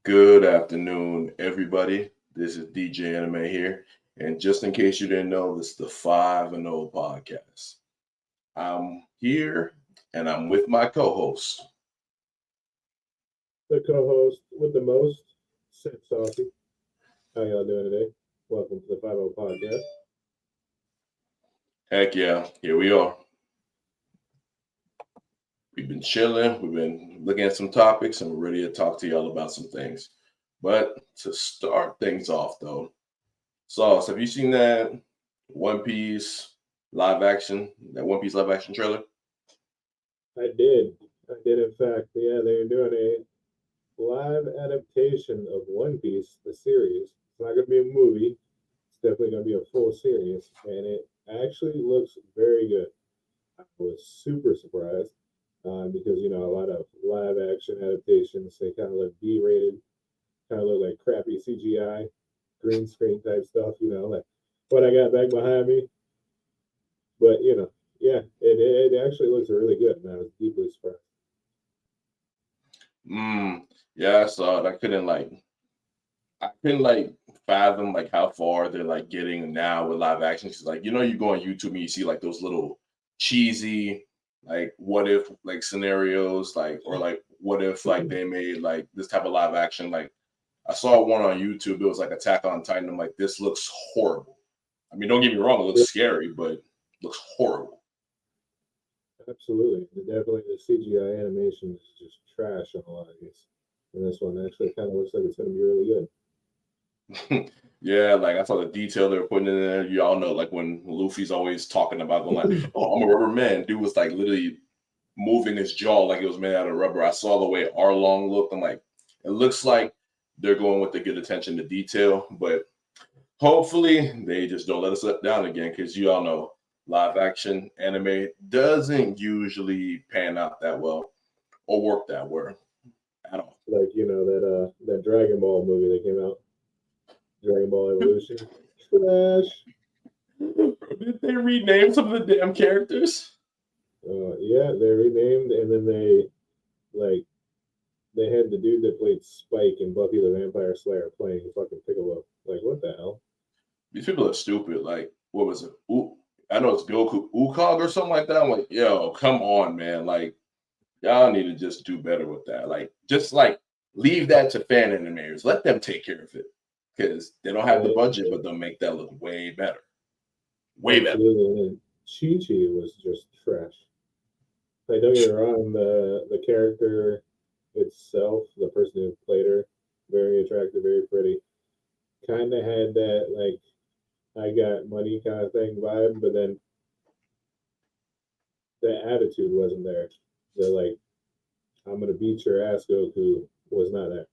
Good afternoon, everybody. This is DJ Anime here. And just in case you didn't know, this is the 5 and 0 podcast. I'm here and I'm with my co host. The co-host with the most, Sid Saucy. How y'all doing today? Welcome to the 50 Podcast. Heck yeah, here we are. We've been chilling, we've been looking at some topics, and we're ready to talk to y'all about some things. But to start things off, though, Sauce, have you seen that One Piece that One Piece live action trailer? I did. I did, in fact. Yeah, they're doing a live adaptation of One Piece, the series. It's not going to be a movie. It's definitely going to be a full series. And it actually looks very good. I was super surprised because, a lot of live action adaptations, they kind of look B-rated, kind of look like crappy CGI, green screen type stuff, like what I got back behind me. But yeah, it actually looks really good, and I was deeply surprised. Yeah, I saw it. I couldn't fathom like how far they're like getting now with live action. Cause like you go on YouTube and you see like those little cheesy like what if like scenarios like or like what if like they made like this type of live action like I saw one on YouTube. It was like Attack on Titan. I'm like, this looks horrible. I mean, don't get me wrong, it looks scary, but it looks horrible. Absolutely, definitely the CGI animation is just trash on a lot of these, and this one actually kind of looks like it's going to be really good. Yeah, like I saw the detail they were putting in there. You all know, like when Luffy's always talking about going like, "Oh, I'm a rubber man." Dude was like literally moving his jaw like it was made out of rubber. I saw the way Arlong looked. I'm like, it looks like they're going with the good attention to detail, but hopefully they just don't let us down again because you all know live action anime doesn't usually pan out that well or work that well at all. Like that Dragon Ball movie that came out, Dragon Ball Evolution, trash. Did they rename some of the damn characters? Yeah, they renamed, and then like they had the dude that played Spike in Buffy the Vampire Slayer playing fucking Piccolo. Like, what the hell? These people are stupid. Like, what was it? I know it's Goku Ukog or something like that. I'm like, yo, come on, man. Like, y'all need to just do better with that. Like, just like leave that to fan animators. Let them take care of it because they don't have the budget, but they'll make that look way better. Way better. Absolutely. And then Chi Chi was just trash. Like, don't get me wrong, the character itself, the person who played her, very attractive, very pretty. Kind of had that like I got money kind of thing vibe, but then the attitude wasn't there. The like I'm gonna beat your ass, Goku was not there.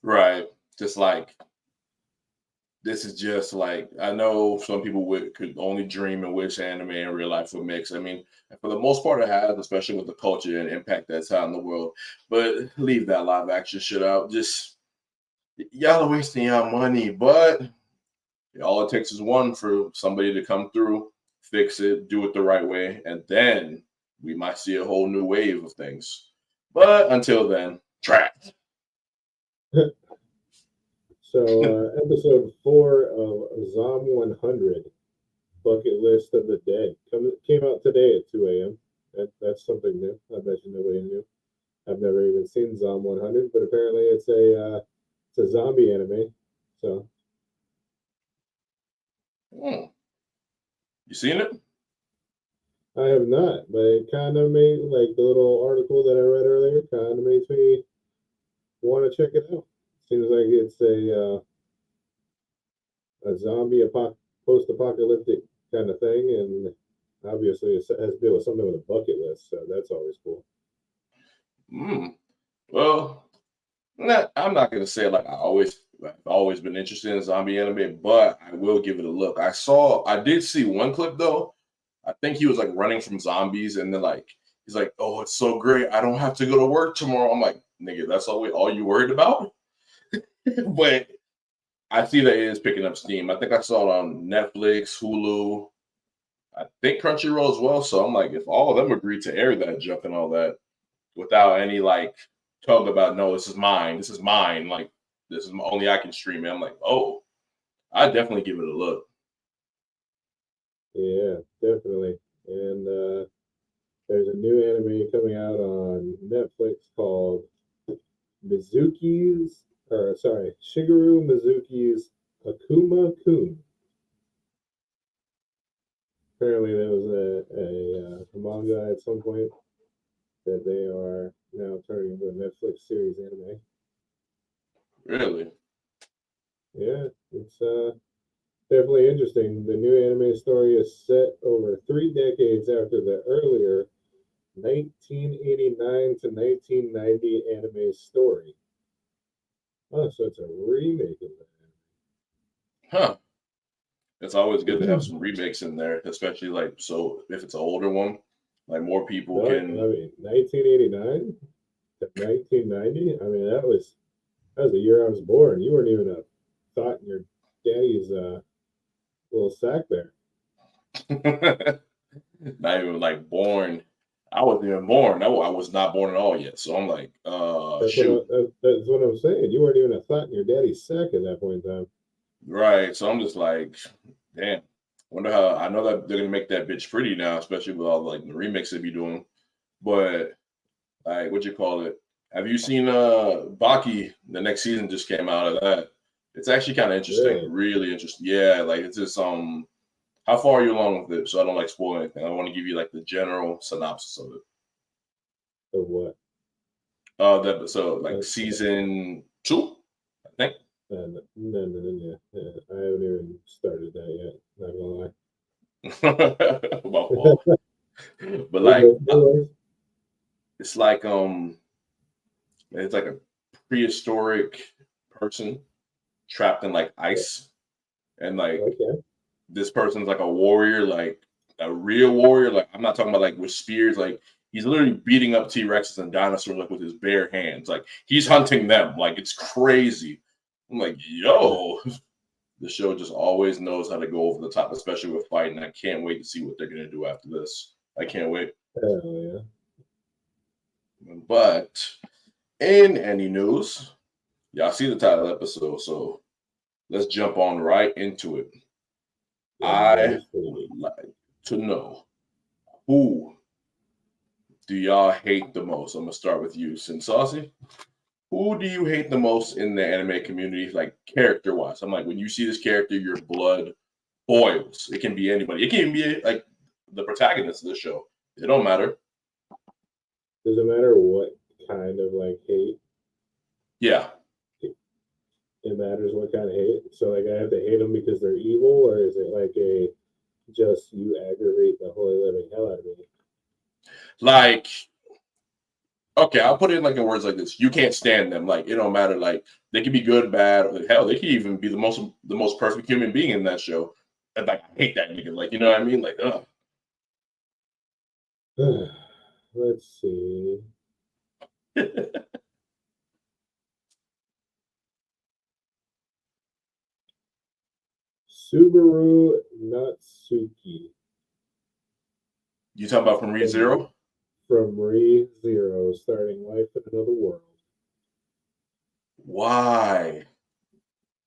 Right. Just like this is just like I know some people could only dream and wish anime and real life would mix. I mean, for the most part, it has, especially with the culture and impact that's had in the world. But leave that live action shit out. Just y'all are wasting your money, but all it takes is one for somebody to come through, fix it, do it the right way, and then we might see a whole new wave of things. But until then, trash. So episode 4 of Zom 100, Bucket List of the Dead, came out today at 2 a.m. That's something new. I bet you nobody knew. I've never even seen Zom 100, but apparently it's a zombie anime. So Hmm. You seen it? I have not, but it kind of made like the little article that I read earlier kind of makes me want to check it out. Seems like it's a zombie post-apocalyptic kind of thing, and obviously it has to do with something with a bucket list, so that's always cool. Hmm. Well, I'm not gonna say like I've always been interested in zombie anime, but I will give it a look. I did see one clip though. I think he was like running from zombies, and then like he's like, "Oh, it's so great! I don't have to go to work tomorrow." I'm like, "Nigga, that's all you worried about?" But I see that it is picking up steam. I think I saw it on Netflix, Hulu, I think Crunchyroll as well. So I'm like, if all of them agreed to air that junk and all that without any like talk about, no, this is mine. This is mine. Like, this is only I can stream it. I'm like, oh, I definitely give it a look. Yeah, definitely. And there's a new anime coming out on Netflix called Shigeru Mizuki's Akuma-kun. Apparently, there was a manga at some point that they are now turning into a Netflix series anime. Really? Yeah, it's definitely interesting. The new anime story is set over 3 decades after the earlier 1989 to 1990 anime story. Oh, so it's a remake of that. Huh. It's always good to have some remakes in there, especially like, so if it's an older one, like more people No, can. I mean, 1989 to 1990. I mean, that was the year I was born. You weren't even a thought in your daddy's little sack there. Not even like born. I wasn't even born. No, I was not born at all yet. So I'm like, shoot. That's what I'm saying. You weren't even a thought in your daddy's sack at that point in time. Right. So I'm just like, damn. Wonder how. I know that they're gonna make that bitch pretty now, especially with all like the remix they be doing. But like, what you call it? Have you seen Baki? The next season just came out of that. It's actually kind of interesting. Really interesting. Yeah, like it's just how far are you along with it? So I don't like spoil anything. I want to give you like the general synopsis of it. Of what? That so like season 2, I think. No, I haven't even started that yet. Not gonna lie. My fault. But like, it's like a prehistoric person trapped in like ice, and like this person's like a warrior, like a real warrior. Like I'm not talking about like with spears. Like he's literally beating up T-Rexes and dinosaurs like with his bare hands. Like he's hunting them. Like it's crazy. I'm like, yo, the show just always knows how to go over the top, especially with fighting. I can't wait to see what they're gonna do after this. I can't wait. Hell yeah. But in any news, y'all see the title episode, so let's jump on right into it. I would like to know, who do y'all hate the most? I'm gonna start with you, Sin Saucy. Who do you hate the most in the anime community, like character-wise? I'm like, when you see this character, your blood boils. It can be anybody. It can even be like the protagonist of the show. It don't matter. Does it matter what kind of like hate? Yeah. It matters what kind of hate. So like I have to hate them because they're evil, or is it like a just you aggravate the holy living hell out of me? Like, okay, I'll put it in like in words like this. You can't stand them. Like, it don't matter. Like, they can be good, bad, or hell, they can even be the most perfect human being in that show. And like, I hate that nigga. Like, you know what I mean? Like, ugh. Let's see. Subaru Natsuki. You talking about from Re:Zero? From Re:Zero, starting Life in Another World. Why?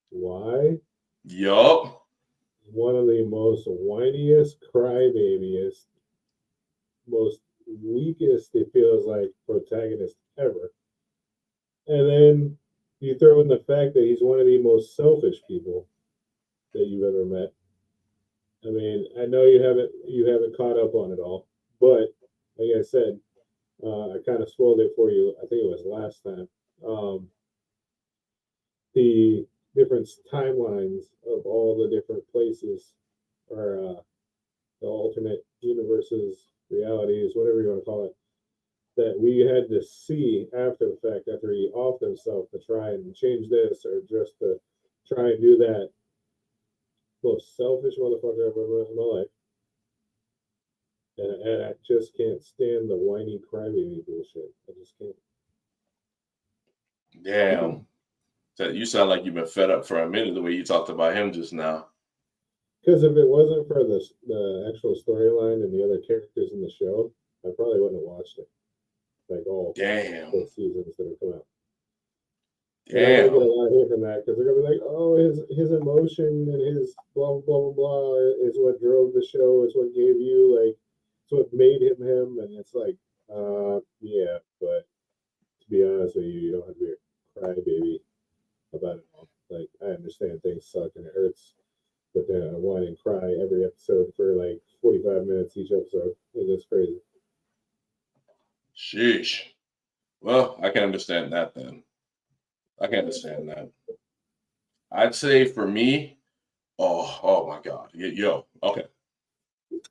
Why? Yup. One of the most whiniest, crybabiest, most weakest, it feels like, protagonist ever. And then you throw in the fact that he's one of the most selfish people that you've ever met. I mean, I know you haven't caught up on it all, but like I said, I kind of spoiled it for you. I think it was last time. The different timelines of all the different places, or the alternate universes, realities, whatever you want to call it, that we had to see after the fact, after he offed himself to try and change this or just to try and do that. Most selfish motherfucker I've ever met in my life. And I just can't stand the whiny crybaby bullshit. I just can't. Damn. You sound like you've been fed up for a minute the way you talked about him just now. Because if it wasn't for the actual storyline and the other characters in the show, I probably wouldn't have watched it. Like all Damn. 4 seasons that are coming And I'm gonna get a Damn. lot of hate from that because they're gonna be like, "Oh, his emotion and his blah blah blah blah is what drove the show. It's what gave you like, it's what made him him." And it's like, yeah, but to be honest with you, you don't have to be a crybaby about it all. Like, I understand things suck and it hurts, but then I whine and cry every episode for like 45 minutes each episode. It's crazy. Sheesh. Well, I can understand that then. I can understand that. I'd say for me, oh my God. Yo, okay.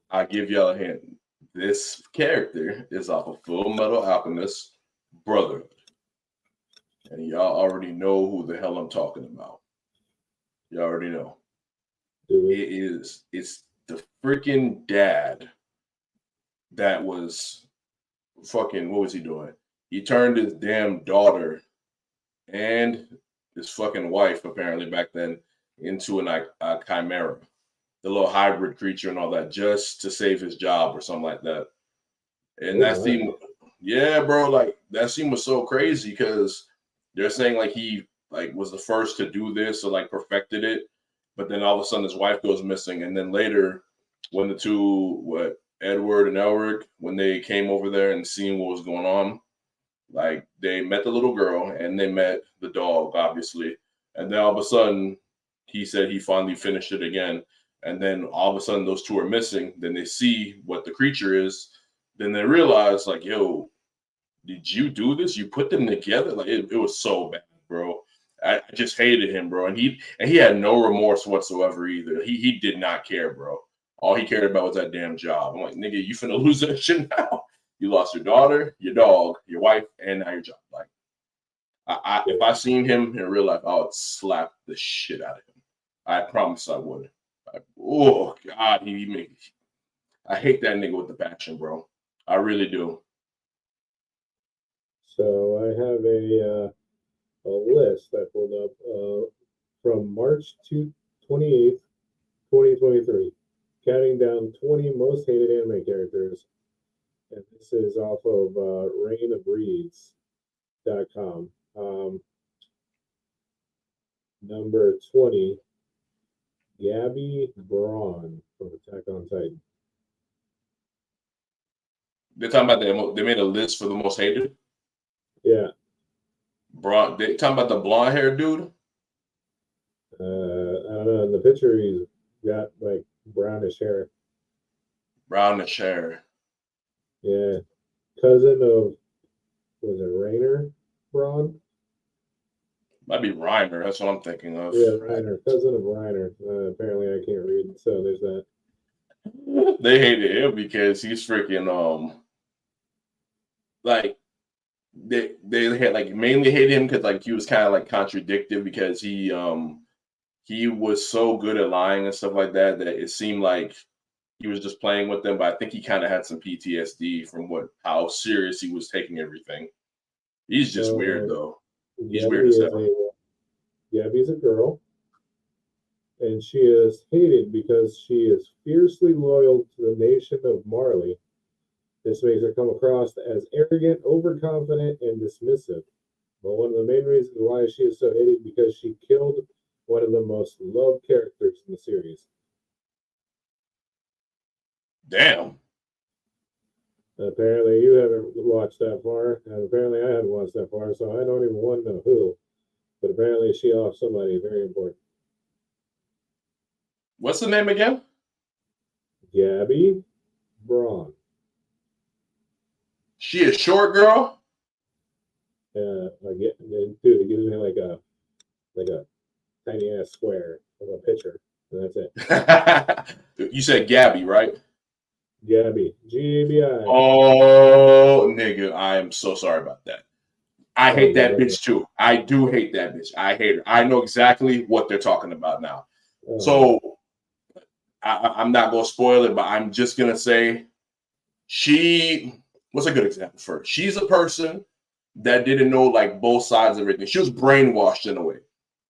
I give y'all a hint. This character is off of Full Metal Alchemist Brotherhood. And y'all already know who the hell I'm talking about. You already know. It's the freaking dad that was fucking, what was he doing? He turned his damn daughter and his fucking wife, apparently back then, into a chimera, the little hybrid creature and all that, just to save his job or something like that. And that scene, yeah, bro, like that scene was so crazy because they're saying like he like was the first to do this or like perfected it, but then all of a sudden his wife goes missing, and then later when the two, Edward and Elric, when they came over there and seen what was going on, like they met the little girl and they met the dog, obviously, and then all of a sudden he said he finally finished it again, and then all of a sudden those two are missing. Then they see what the creature is. Then they realize, like, yo, did you do this? You put them together? Like, it was so bad, bro. I just hated him, bro. And he had no remorse whatsoever either. He did not care, bro. All he cared about was that damn job. I'm like, nigga, you finna lose that shit now. You lost your daughter, your dog, your wife, and now your job. Like, if I seen him in real life, I would slap the shit out of him. I promise I would. Oh God, I hate that nigga with the passion, bro. I really do. So I have a list I pulled up from March 28th, 2023, counting down 20 most hated anime characters. And this is off of reignofreeds.com. Number 20, Gabby Braun from Attack on Titan. They're talking about they made a list for the most hated. Yeah. Braun. They talking about the blonde haired dude. I don't know. In the picture, he's got like brownish hair. Brownish hair. Yeah. Cousin of, was it Rainer Braun? Might be Reiner. That's what I'm thinking of. Yeah, Reiner. Cousin of Reiner. Apparently, I can't read, so there's that. They hated him because he's freaking like they had like mainly hated him because like he was kind of like contradictive because he was so good at lying and stuff like that it seemed like he was just playing with them, but I think he kind of had some PTSD from how serious he was taking everything. He's just weird though. He's weird as hell. Gabby's a girl, and she is hated because she is fiercely loyal to the nation of Marley. This makes her come across as arrogant, overconfident, and dismissive. But one of the main reasons why she is so hated is because she killed one of the most loved characters in the series. Damn. Apparently, you haven't watched that far, and apparently, I haven't watched that far, so I don't even want to know who. But apparently, she off somebody very important. What's the name again? Gabby Braun. She a short girl? Dude, it gives me like a tiny ass square of a picture, and that's it. You said Gabby, right? Gabby, G-A-B-I. Oh, nigga, I am so sorry about that. I hate that bitch too. I do hate that bitch. I hate her. I know exactly what they're talking about now. So I'm not gonna spoil it, but I'm just gonna say what's a good example for her? She's a person that didn't know like both sides of everything. She was brainwashed in a way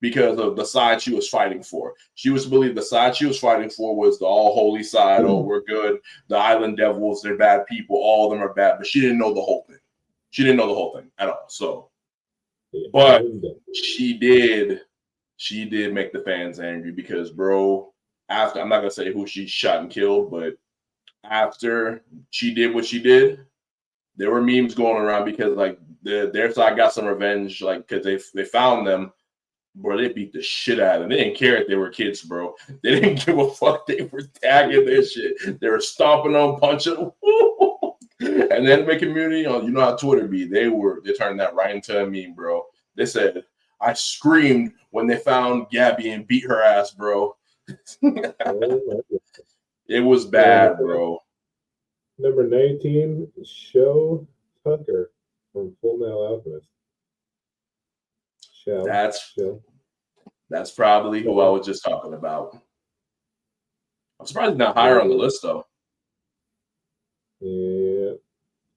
because of the side she was fighting for. She was to believe the side she was fighting for was the all holy side. Oh, we're good. The island devils, they're bad people. All of them are bad, but she didn't know the whole thing. She didn't know the whole thing at all. So He But owned them. she did make the fans angry because, bro, after, I'm not gonna say who she shot and killed, but after she did what she did, there were memes going around because like their side got some revenge, like because they found them, bro. They beat the shit out of them. They didn't care if they were kids, bro. They didn't give a fuck. They were tagging their shit. They were stomping them, punching them. And then the community, you know how Twitter be. They turned that right into a meme, bro. They said, "I screamed when they found Gabby and beat her ass, bro." Oh my God. It was bad, bro. Number 19, Show Tucker from Full Metal Alchemist. Show. That's probably who I was just talking about. I'm surprised he's not higher on the list, though. Yeah.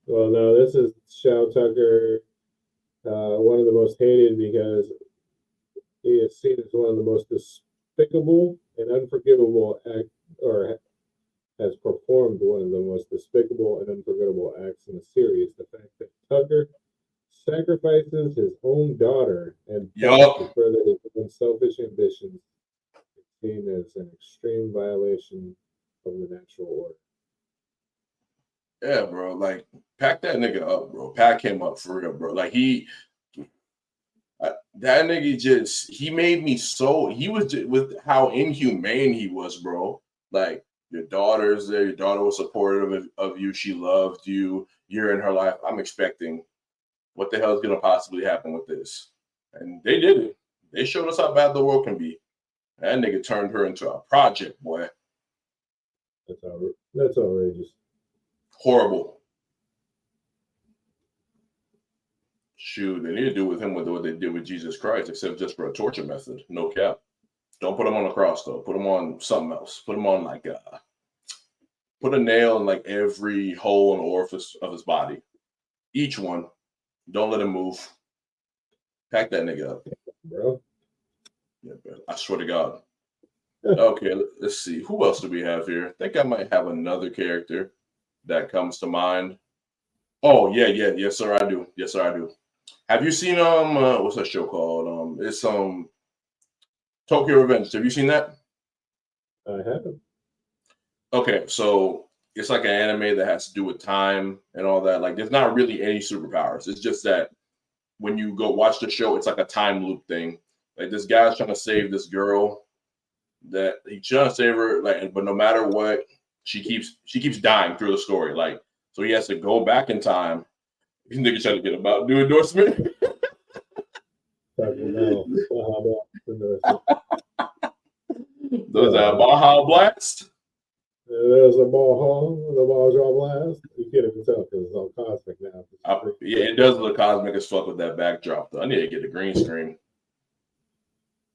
Well, no, this is Shao Tucker, one of the most hated because he is seen as one of the most despicable and unforgivable or has performed one of the most despicable and unforgettable acts in the series. The fact that Tucker sacrifices his own daughter and to further his own selfish ambitions is seen as an extreme violation of the natural order. Yeah, bro. Like, pack that nigga up, bro. Pack him up for real, bro. Like, that nigga he made me so, he was just, with how inhumane he was, bro. Like, your daughter's there. Your daughter was supportive of you. She loved you. You're in her life. I'm expecting what the hell is going to possibly happen with this. And they did it. They showed us how bad the world can be. That nigga turned her into a project, boy. That's outrageous. Horrible. Shoot, they need to do with him what they did with Jesus Christ, except just for a torture method. No cap. Don't put him on a cross, though. Put him on something else. Put him on like put a nail in like every hole and orifice of his body. Each one. Don't let him move. Pack that nigga up, bro. Yeah, bro. I swear to God. Okay, let's see. Who else do we have here? I think I might have another character that comes to mind. Oh, yeah. Yes, sir, I do. Yes, sir, I do. Have you seen what's that show called? It's Tokyo Revenge. Have you seen that? I haven't. Okay, so it's like an anime that has to do with time and all that. Like, there's not really any superpowers. It's just that when you go watch the show, it's like a time loop thing. Like, this guy's trying to save this girl that he's trying to save her, like, but no matter what, she keeps dying through the story. Like, so he has to go back in time. These niggas trying to get about do endorsement. Those Baja Blast. There's a Baja Blast. You can't even tell because it's all cosmic now. Yeah, it does look cosmic as fuck with that backdrop, though. I need to get a green screen.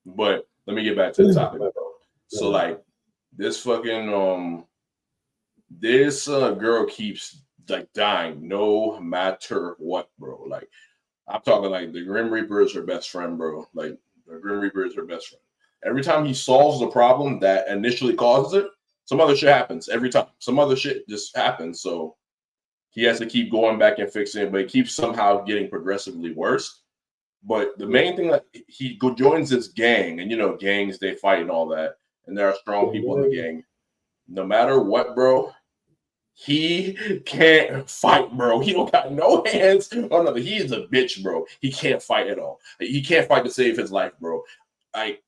But let me get back to the topic, bro. So, like, this fucking this girl keeps like dying no matter what, bro. Like, I'm talking like the Grim Reaper is her best friend, bro. Like, the Grim Reaper is her best friend. Every time he solves the problem that initially causes it, some other shit happens. Every time, some other shit just happens. So he has to keep going back and fixing it, but it keeps somehow getting progressively worse. But the main thing, like, he joins this gang, and you know, gangs, they fight and all that, and there are strong people in the gang. No matter what, bro, he can't fight, bro. He don't got no hands or nothing. He is a bitch, bro. He can't fight at all. He can't fight to save his life, bro. Like,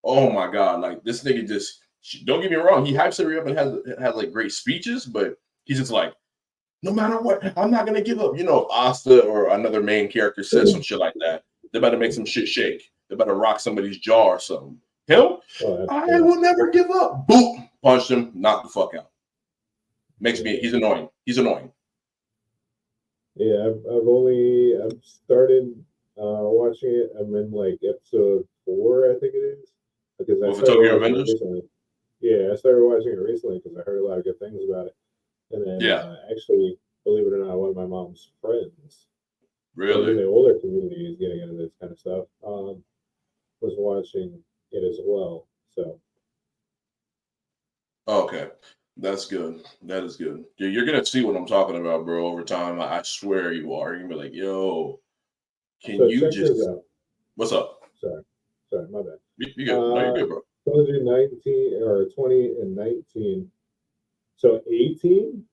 oh my God, like, this nigga just, don't get me wrong, he hypes her up and has like great speeches, but he's just like, no matter what, I'm not gonna give up. You know, if Asta or another main character says some shit like that, they better make some shit shake. They better rock somebody's jaw or something. Him, I will never give up. Boom, punched him, knocked the fuck out. He's annoying. He's annoying. Yeah, I've started watching it. I'm in like episode 4, I think it is, because I started watching it recently. Yeah, I started watching it recently because I heard a lot of good things about it. And then actually, believe it or not, one of my mom's friends, really, in the older community, is getting into this kind of stuff. Was watching it as well. So okay, that's good. That is good. You're gonna see what I'm talking about, bro. Over time, I swear you are. You're gonna be like, yo, Can So you check just this out. what's up? Sorry, my bad. You good? No, you're good, bro. Told you 19 or 20 and 19. So 18,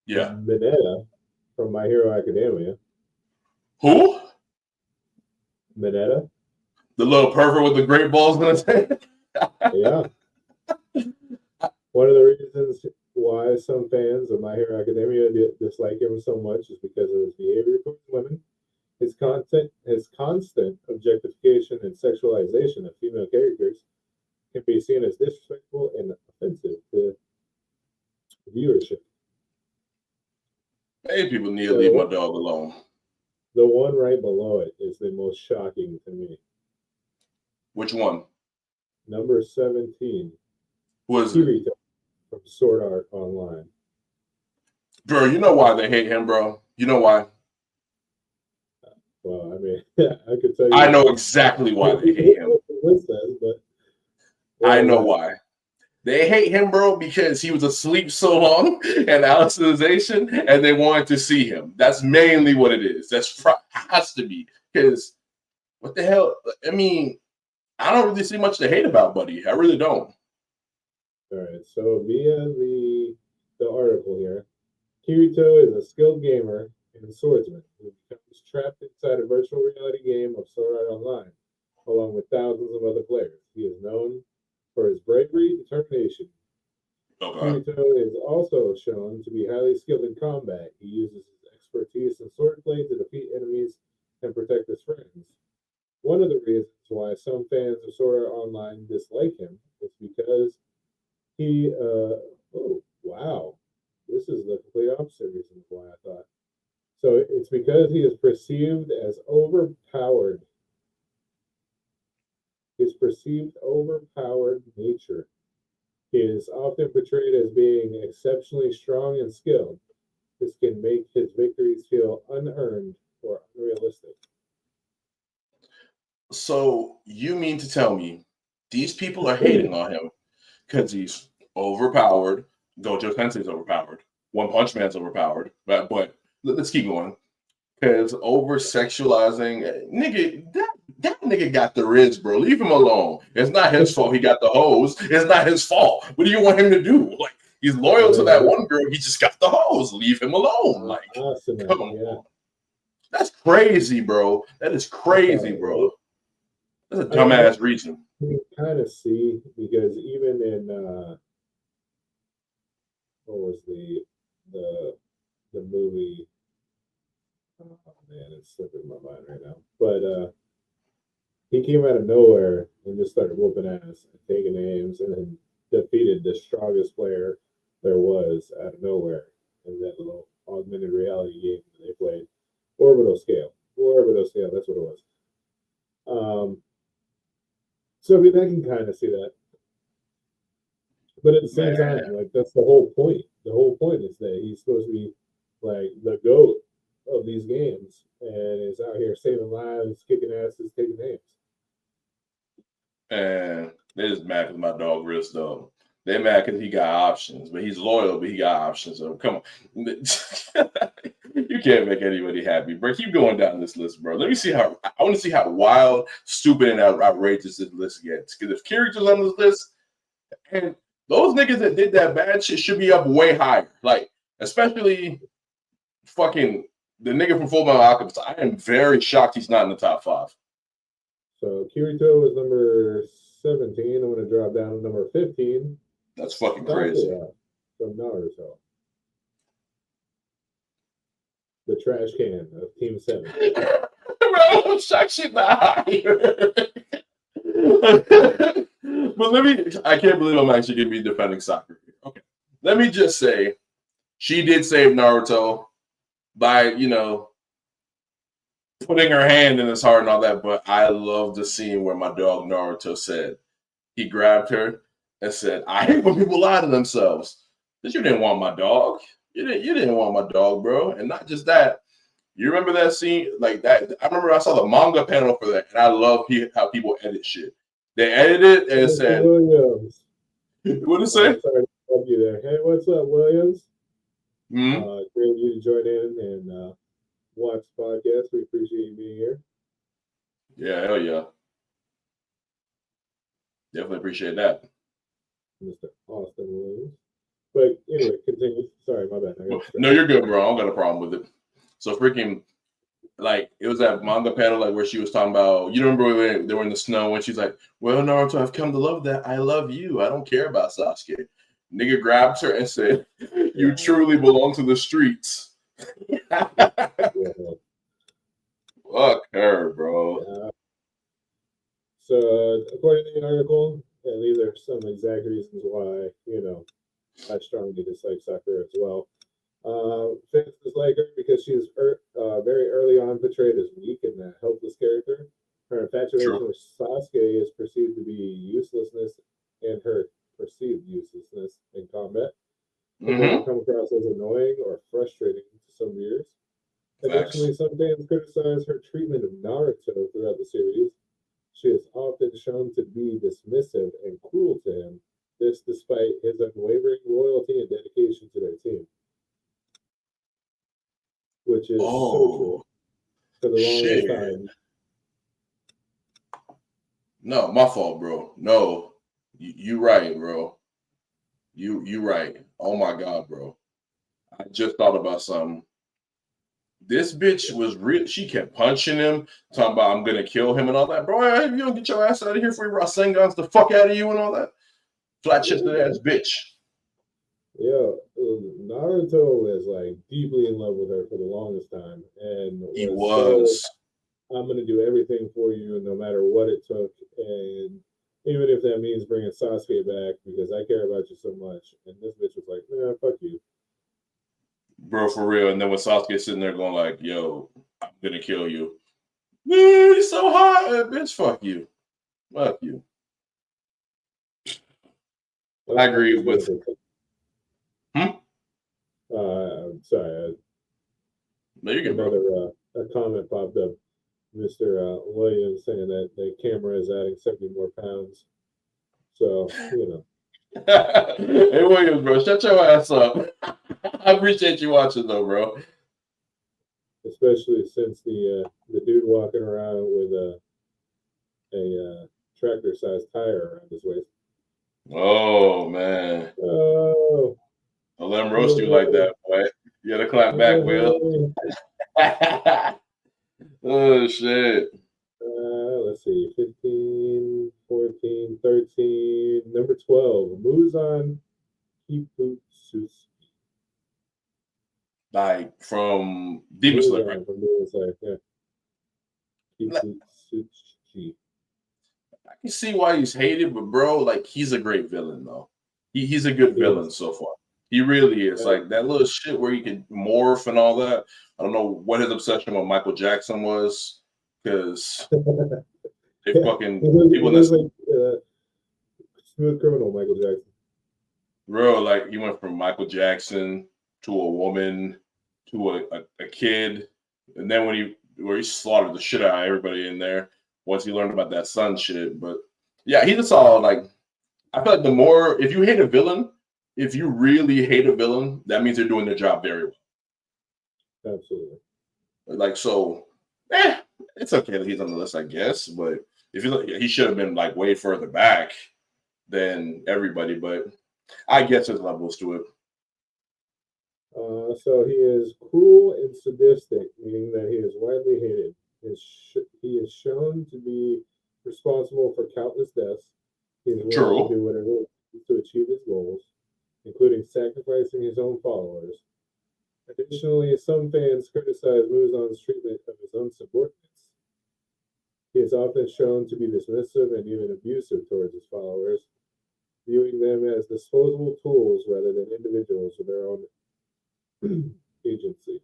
Yeah. Mineta from My Hero Academia. Who? Mineta. The little pervert with the great balls in his head? Yeah. One of the reasons why some fans of My Hero Academia dislike him so much is because of his behavior towards women, his constant objectification and sexualization of female characters can be seen as disrespectful and offensive to viewership. Hey, people need to leave my dog alone. The one right below it is the most shocking to me. Which one? Number 17. Who is it? Kirito from Sword Art Online. Bro, you know why they hate him, bro? You know why? Well, I mean, I could tell you. I know exactly why they hate him. I know why. They hate him, bro, because he was asleep so long and alicization, and they wanted to see him. That's mainly what it is. Has to be. Because what the hell? I mean, I don't really see much to hate about Buddy. I really don't. All right. So via the article here, Kirito is a skilled gamer and swordsman who becomes trapped inside a virtual reality game of Sword Art Online, along with thousands of other players. He is known for his bravery and determination. Okay. Kirito is also shown to be highly skilled in combat. He uses his expertise in swordplay to defeat enemies and protect his friends. One of the reasons why some fans of Sword Art Online dislike him is because he, oh, wow. This is the complete opposite reason why I thought. So it's because he is perceived as overpowered. His perceived overpowered nature. He is often portrayed as being exceptionally strong and skilled. This can make his victories feel unearned or unrealistic. So you mean to tell me these people are hating on him because he's overpowered? Gojo Sensei's overpowered. One Punch Man's overpowered. But let's keep going. Because over sexualizing, nigga, that nigga got the riz, bro. Leave him alone. It's not his fault he got the hose. It's not his fault. What do you want him to do? Like, he's loyal to that one girl. He just got the hose. Leave him alone. Like, come on. That's crazy, bro. That is crazy, bro. That's a dumbass reason. You kind of see, because even in what was the movie? Oh man, it's slipping my mind right now. But he came out of nowhere and just started whooping ass and taking names, and then defeated the strongest player there was out of nowhere in that little augmented reality game that they played. Orbital Scale, that's what it was. So I mean, I can kind of see that, but at the same time, like, that's the whole point. The whole point is that he's supposed to be like the GOAT of these games and is out here saving lives, kicking asses, taking names. And they're just mad because my dog wrist though. They're mad because he got options, but he's loyal, but he got options. So come on. You can't make anybody happy, bro. Keep going down this list, bro. Let me see I want to see how wild, stupid, and outrageous this list gets. Because if Kirito's on this list, and those niggas that did that bad shit should be up way higher. Like, especially fucking the nigga from Fullmetal Alchemist. I am very shocked he's not in the top 5. So Kirito is number 17. I'm going to drop down to number 15. That's fucking crazy. From Naruto. The trash can of Team 7. Bro, I'm shocked she's not higher. But I can't believe I'm actually going to be defending Sakura. Okay. Let me just say, she did save Naruto by, putting her hand in his heart and all that, but I love the scene where my dog Naruto said, he grabbed her and said, I hate when people lie to themselves. Because you didn't want my dog. You didn't want my dog, bro. And not just that. You remember that scene? Like that? I remember I saw the manga panel for that, and I love how people edit shit. They edited it and said, Williams. What did it say? Sorry to stop you there. Hey, what's up, Williams? Mm-hmm. Great you to join in, and Watch podcast. We appreciate you being here. Yeah, hell yeah. Definitely appreciate that. Mr. Austin Williams. But anyway, continue. Sorry, my bad. No, you're good, bro. I don't got a problem with it. So freaking, like, it was that manga panel, like, where she was talking about, you remember when they were in the snow when she's like, well, Naruto, I've come to love that. I love you. I don't care about Sasuke. Nigga grabs her and said, you truly belong to the streets. Fuck her, bro. So, according to the article, and these are some exact reasons why, I strongly dislike Sakura as well. Fans dislike her because she's very early on portrayed as weak and a helpless character. Her infatuation with Sasuke is perceived to be uselessness and her perceived uselessness in combat. It can come across as annoying or frustrating to some viewers. Additionally, some fans criticize her treatment of Naruto throughout the series. She is often shown to be dismissive and cruel to him, this despite his unwavering loyalty and dedication to their team. Which is so true. For the longest time. No, my fault, bro. No, you right, bro. You right. Oh my god, bro. I just thought about something. This bitch was real. She kept punching him, talking about I'm gonna kill him and all that. Bro, if you don't get your ass out of here for your Rasengan's the fuck out of you and all that. Flat chested ass bitch. Yeah, Naruto was like deeply in love with her for the longest time, and he was. So, I'm gonna do everything for you, no matter what it took, and even if that means bringing Sasuke back because I care about you so much. And this bitch was like, "Nah, fuck you." Bro, for real. And then when Sasuke's sitting there going like, yo, I'm gonna kill you. You're so hot, bitch. Fuck you. Fuck you. I agree with. Sorry. No, you can, bro. A comment popped up. Mr. Williams saying that the camera is adding 70 more pounds. So, Hey, Williams, bro, shut your ass up. I appreciate you watching, though, bro. Especially since the dude walking around with a tractor-sized tire around his waist. Oh, man. Oh. Don't let him roast you like that, boy. You gotta clap back, Will. Oh, shit. Let's see. 15, 14, 13. Number 12. Muzan Kibutsuki. Like from Demon Slayer, right? From Demon Slayer, yeah. Kibutsuki. I can see why he's hated, but bro, like he's a great villain, though. He's a good villain so far. He really is. Like that little shit where he can morph and all that. I don't know what his obsession with Michael Jackson was, because they fucking people that's like Smooth Criminal Michael Jackson. Bro, like he went from Michael Jackson to a woman to a kid, and then where he slaughtered the shit out of everybody in there once he learned about that sun shit. But yeah, he just all like, I feel like the more, if you hate a villain, if you really hate a villain, that means they're doing their job very well. Absolutely. Like, so, it's okay that he's on the list, I guess. But if he should have been like way further back than everybody. But I guess there's levels to it. So he is cruel and sadistic, meaning that he is widely hated. He is shown to be responsible for countless deaths. He is willing to do whatever to achieve his goals, including sacrificing his own followers. Additionally, some fans criticize Muzan's treatment of his own subordinates. He is often shown to be dismissive and even abusive towards his followers, viewing them as disposable tools rather than individuals with their own agency.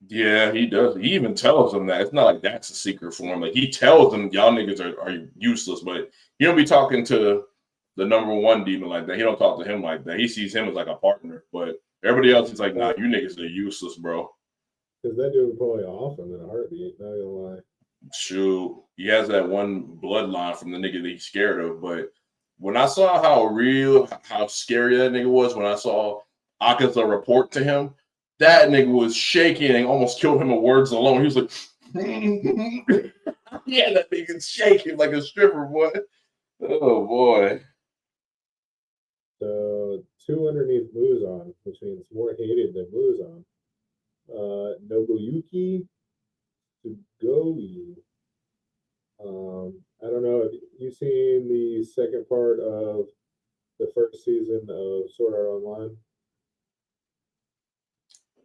Yeah, he does. He even tells them that. It's not like that's a secret for him. Like he tells them, y'all niggas are useless, but he don't be talking to the number one demon like that. He don't talk to him like that. He sees him as like a partner, but everybody else is like, nah, you niggas are useless, bro. Because that dude would probably off him in a heartbeat, not gonna lie. Shoot, he has that one bloodline from the nigga that he's scared of. But when I saw how scary that nigga was, when I saw Akaza report to him, That nigga was shaking and almost killed him with words alone. He was like, yeah, that nigga's shaking like a stripper, boy. Oh boy. So 2 underneath Muzan, which means more hated than Muzan. Nobuyuki Sugoi. I don't know if you've seen the second part of the first season of Sword Art Online.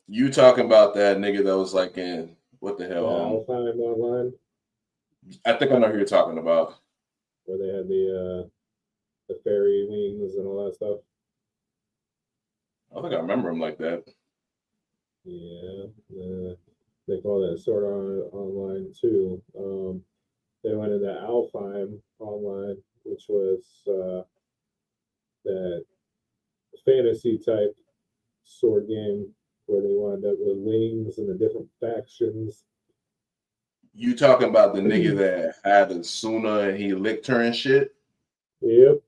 You talking about that nigga that was like in what the Yeah, hell? Alfheim Online, I think I know who you're talking about. where they had the fairy wings and all that stuff. I think I remember him like that. Yeah, they call that Sword Art Online too. They went into Alfheim Online, which was that fantasy type sword game where they wound up with wings and the different factions. You talking about the nigga that had a Suna and he licked her and shit? Yep.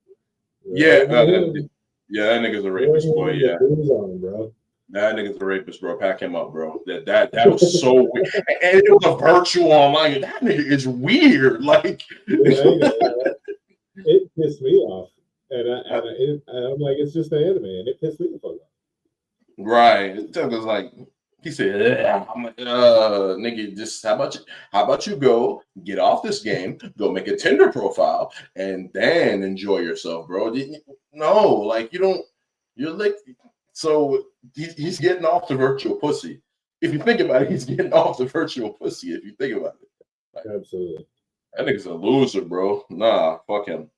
Yeah, Him. yeah, that nigga's a Boy, rapist, boy. him Yeah, with booze on, bro. that nigga's a rapist, bro. Pack him up, bro. That was so weird. And it was a virtual online. That nigga is weird. Like, it pissed me off, and I'm like, it's just an anime, and it pissed me the fuck off. right? It was like he said, "Yeah." I'm like, nigga, just how about you go get off this game, go make a Tinder profile, and then enjoy yourself, bro. No, like you don't. You're like, so he's getting off the virtual pussy. If you think about it, he's getting off the virtual pussy. If you think about it, like, Absolutely. that nigga's a loser, bro. Nah, fuck him.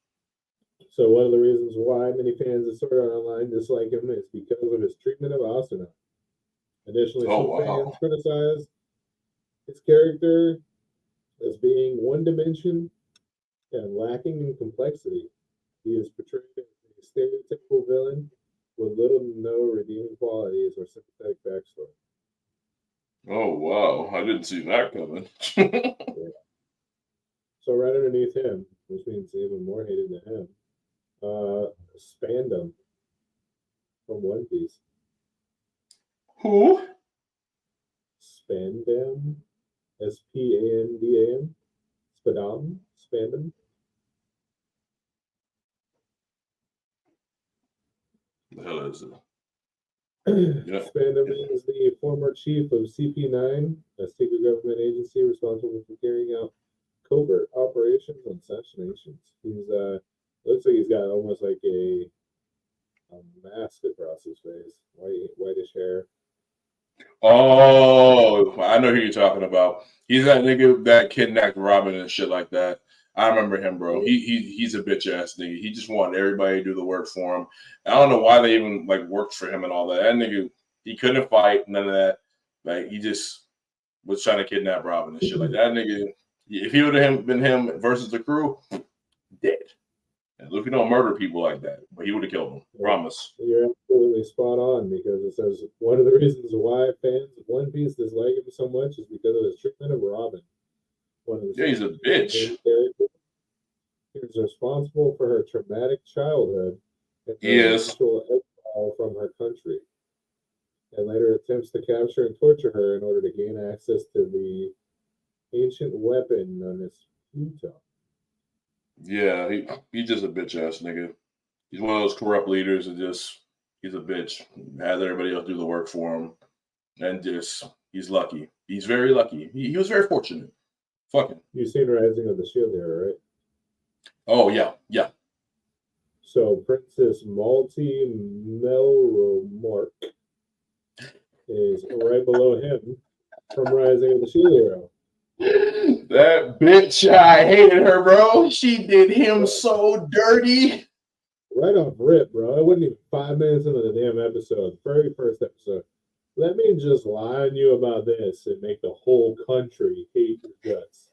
So one of the reasons why many fans of Sword Art Online dislike him is because of his treatment of Asuna. Additionally, some fans criticize his character as being one dimension and lacking in complexity. He is portrayed as a stereotypical villain with little to no redeeming qualities or sympathetic backstory. Oh wow, I didn't see that coming. Yeah. So right underneath him, which means even more hated than him, Spandam from One Piece. Who? Spandam, Spandam, Spandam. The hell is it? Yeah. Spandam is the former chief of CP9, a secret government agency responsible for carrying out covert operations on such nations. He's looks like he's got almost like a mask across his face, whitish hair. Oh, I know who you're talking about. He's that nigga that kidnapped Robin and shit like that. I remember him, bro. He's a bitch ass nigga. He just wanted everybody to do the work for him. I don't know why they even like worked for him and all that. That nigga, he couldn't fight, none of that. Like he just was trying to kidnap Robin and shit like that. Nigga, if he would have been him versus the crew, dead. And Luffy don't murder people like that, but he would have killed them. Promise. You're absolutely spot on because it says one of the reasons why fans of One Piece dislike him so much is because of his treatment of Robin. Yeah, he's a bitch. He was responsible for her traumatic childhood and eventual exile from her country, and later attempts to capture and torture her in order to gain access to the ancient weapon known as Pluto. Yeah, he's just a bitch ass nigga. He's one of those corrupt leaders and he's a bitch. Has everybody else do the work for him. And he's lucky. He's very lucky. He was very fortunate. Fuck him. You've seen Rising of the Shield Hero, right? Oh, yeah, yeah. So Princess Malty Melromork is right below him from Rising of the Shield Hero. That bitch, I hated her, bro. She did him so dirty. Right off rip, bro. It wasn't even 5 minutes into the damn episode. Very first episode. Let me just lie on you about this and make the whole country hate your guts.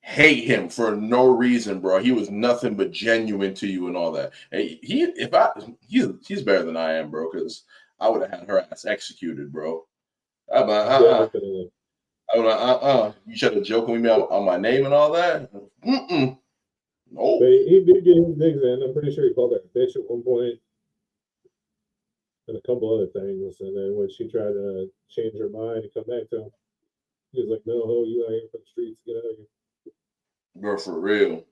Hate him for no reason, bro. He was nothing but genuine to you and all that. Hey, he's better than I am, bro, because I would have had her ass executed, bro. Definitely. You should have joking with me on my name and all that. No. But he did get his digs in. I'm pretty sure he called her a bitch at one point. and a couple other things. And then when she tried to change her mind and come back to him, he was like, "No, ho, you out here for the streets, get out of here." Bro, for real.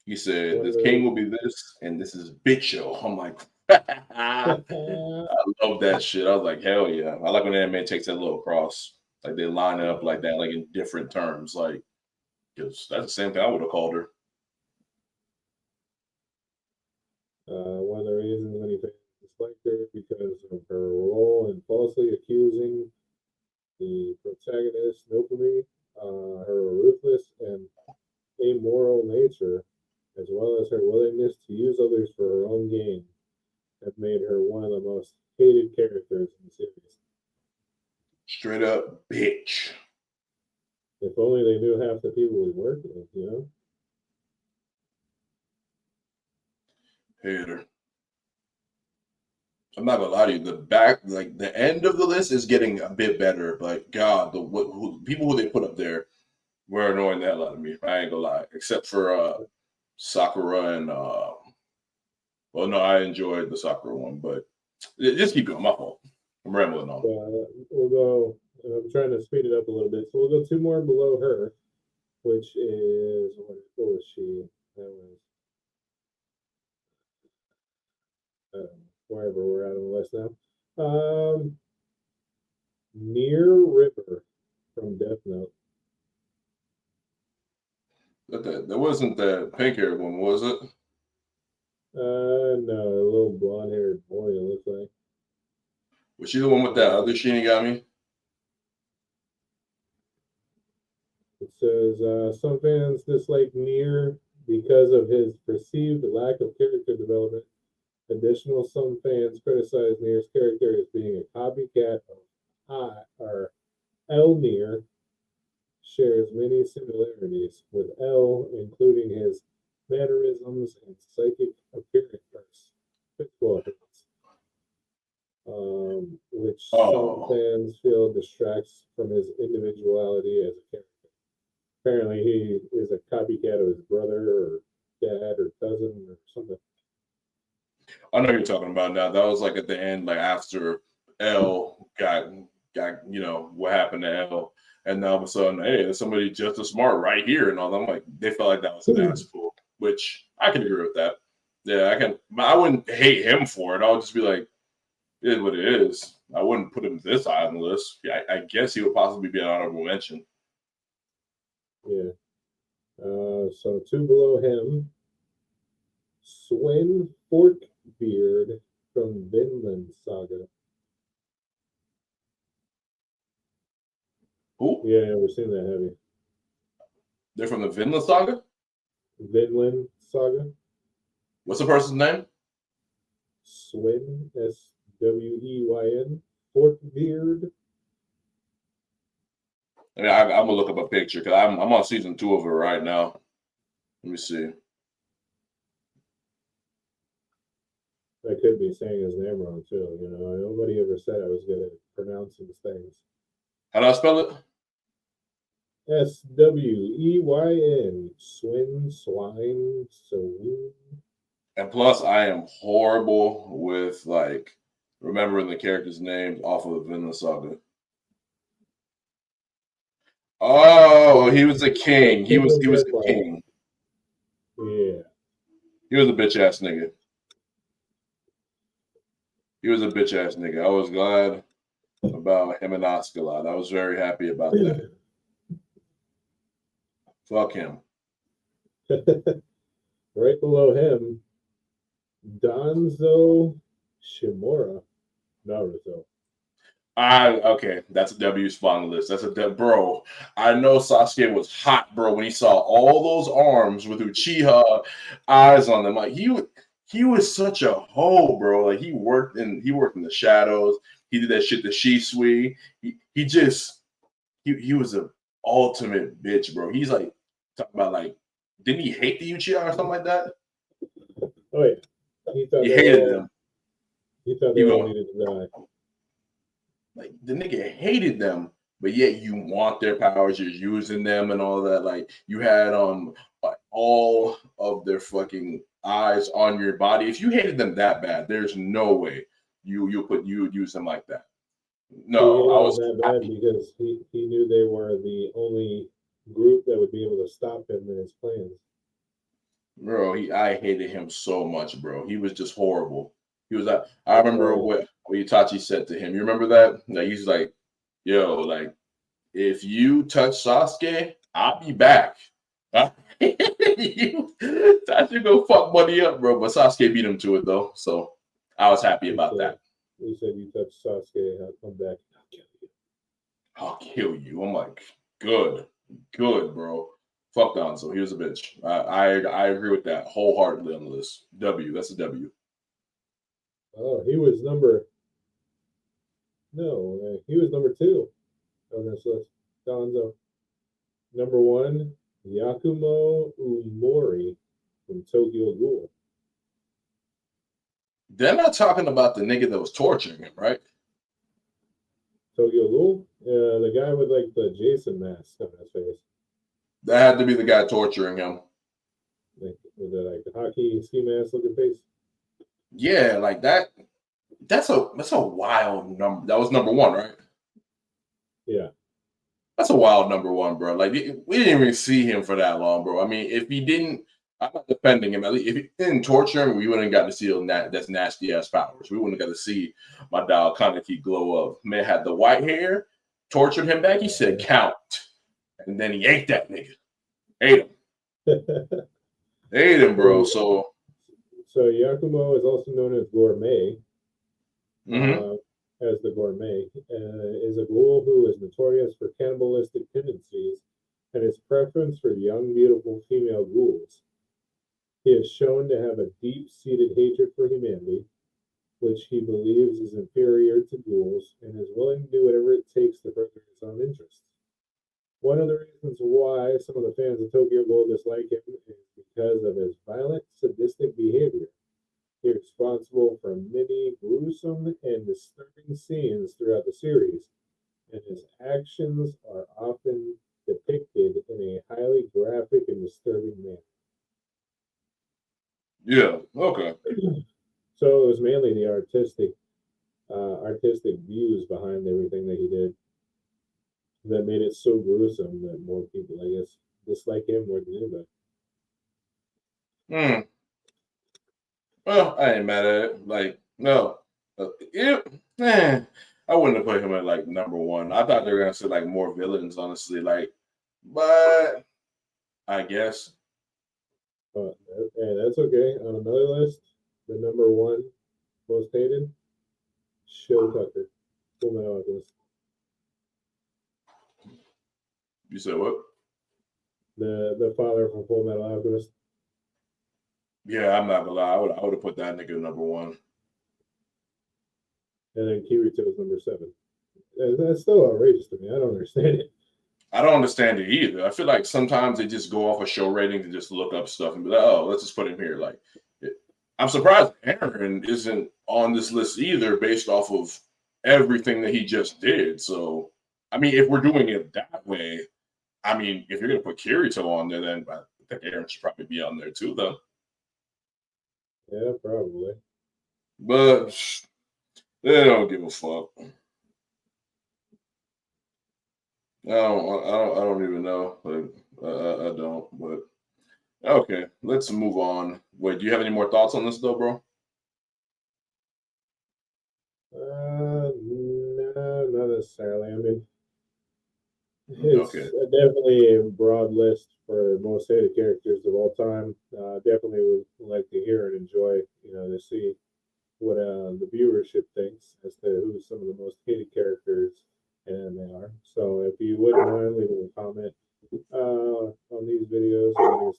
He said, One of "This king those. will be this, and this is bitch show." I'm like, I Yeah, love that shit. I was like, hell yeah. I like when anime takes that little cross. Like they line it up like that, like in different terms. Like, because that's the same thing I would have called her. one of the reasons many fans disliked her because of her role in falsely accusing the protagonist, Nofumi, her ruthless and amoral nature, as well as her willingness to use others for her own gain, have made her one of the most hated characters in the series. Straight up bitch. If only they knew half the people we work with, you know? Hater. I'm not gonna lie to you. Like the end of the list is getting a bit better, but God, people who they put up there were annoying the hell out of me. I ain't gonna lie, except for Sakura and well, no, I enjoyed the Sakura one, but just keep going. My fault. I'm rambling on. We'll go. I'm trying to speed it up a little bit, so we'll go two more below her, which is what was she? That was wherever we're at on the list now. Near River from Death Note. That wasn't the pink haired one, was it? No, a little blonde haired boy, it looks like. Was she the one with that other Shinigami? It says some fans dislike Nier because of his perceived lack of character development. Additional, some fans criticize Nier's character as being a copycat of L. Nier shares many similarities with L, including his mannerisms and psychic physical appearance, which some fans feel distracts from his individuality as a character. Apparently, he is a copycat of his brother or dad or cousin or something. I know who you're talking about now. That was like at the end, like after L got what happened to L, and now all of a sudden, hey, there's somebody just as smart right here, and all that. I'm like, they felt like that was an ass pull, which I can agree with that. Yeah, I wouldn't hate him for it. I'll just be like, it is what it is. I wouldn't put him this high on the list. Yeah, I guess he would possibly be an honorable mention. Yeah. So two below him, Swin Forkbeard from Vinland Saga. Who? Yeah, we've seen that, have you? They're from the Vinland Saga? Vinland Saga. What's the person's name? Swin, Sweyn, Forkbeard. I mean, I'm gonna look up a picture because I'm on season 2 of it right now. Let me see. I could be saying his name wrong too. You know, nobody ever said I was good at pronouncing things. How do I spell it? Sweyn, swine, swine. And plus, I am horrible with like remembering the characters' names off of the Vinland Saga. Oh, he was a king. He was a king. Yeah. He was a bitch ass nigga. He was a bitch ass nigga. I was glad about him and Askeladd. I was very happy about that. Fuck him. Right below him, Danzo Shimura, Naruto. Okay, that's a W spot on the list. That's a W, bro. I know Sasuke was hot, bro, when he saw all those arms with Uchiha eyes on them. Like he was such a hoe, bro. Like he worked in the shadows. He did that shit to Shisui. He was an ultimate bitch, bro. He's like talking about like, didn't he hate the Uchiha or something like that? Oh yeah, he hated them. He thought they all needed to die. Like the nigga hated them, but yet you want their powers, you're using them and all that. Like you had all of their fucking eyes on your body. If you hated them that bad, there's no way you would use him like that. He No, hated I him was that bad because he knew they were the only group that would be able to stop him in his plans. bro. I hated him so much, bro. He was just horrible. He was like, I remember what Itachi said to him. You remember that? Like he's like, yo, like if you touch Sasuke, I'll be back. Itachi go fuck money up, bro. But Sasuke beat him to it though, so I was happy about that. He said, "You touch Sasuke, I'll come back and I'll kill you." I'll kill you. I'm like, good, bro. Fuck Donzo. He was a bitch. I agree with that wholeheartedly on the list. W. That's a W. Oh, he was number 2 on this list. Donzo. Number 1, Yakumo Umori from Tokyo Ghoul. They're not talking about the nigga that was torturing him, right? Tokyo Ghoul? The guy with like the Jason mask on his face. That had to be the guy torturing him. Like with the hockey ski mask looking face. Yeah, like that. That's a wild number. That was number 1, right? Yeah. That's a wild number 1, bro. Like we didn't even see him for that long, bro. I mean, if he didn't, I'm not defending him. At least if he didn't torture him, we wouldn't got to see that's nasty ass powers. We wouldn't got to see my dog Kaneki glow up. Man had the white hair, tortured him back. He said count, and then he ate that nigga. Ate him, bro. So Yakumo is also known as Gourmet. mm-hmm. As the Gourmet, is a ghoul who is notorious for cannibalistic tendencies and his preference for young, beautiful female ghouls. He is shown to have a deep-seated hatred for humanity, which he believes is inferior to ghouls, and is willing to do whatever it takes to further his own interests. One of the reasons why some of the fans of Tokyo Ghoul dislike him is because of his violent, sadistic behavior. He is responsible for many gruesome and disturbing scenes throughout the series, and his actions are often depicted in a highly graphic and disturbing manner. Yeah. Okay. So it was mainly the artistic views behind everything that he did that made it so gruesome that more people, I guess, dislike him more than anybody. Well, I ain't mad at it. Like, no. I wouldn't have put him at like number 1. I thought they were gonna say like more villains, honestly. Like, but I guess. Hey, that's okay. On another list, the number 1 most hated, Sho Tucker, Fullmetal Alchemist. You said what? The father from Fullmetal Alchemist. Yeah, I'm not gonna lie. I would have put that nigga number 1. And then Kirito is number 7. And that's still outrageous to me. I don't understand it. I don't understand it either. I feel like sometimes they just go off of show ratings and just look up stuff and be like, oh, let's just put him here. Like, I'm surprised Aaron isn't on this list either, based off of everything that he just did. So, I mean, if we're doing it that way, I mean, if you're gonna put Kirito on there, then I think Aaron should probably be on there too, though. Yeah, probably. But they don't give a fuck. I don't even know. Like, I don't. But okay, let's move on. Wait, do you have any more thoughts on this, though, bro? No, not necessarily. I mean, it's definitely a broad list for most hated characters of all time. Definitely would like to hear and enjoy, to see what the viewership thinks as to who some of the most hated characters and they are. So if you wouldn't mind leaving a comment on these videos, who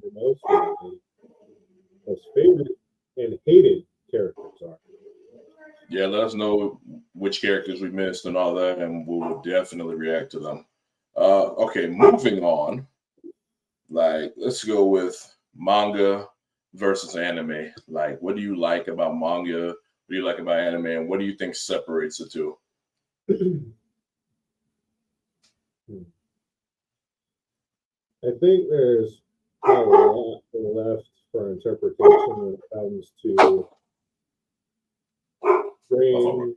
your most favorite and hated characters are. Yeah, let us know which characters we missed and all that, and we will definitely react to them. Okay, moving on. Like, let's go with manga versus anime. Like, what do you like about manga? What do you like about anime? And what do you think separates the two? I think there's a lot left for interpretation when it comes to bringing.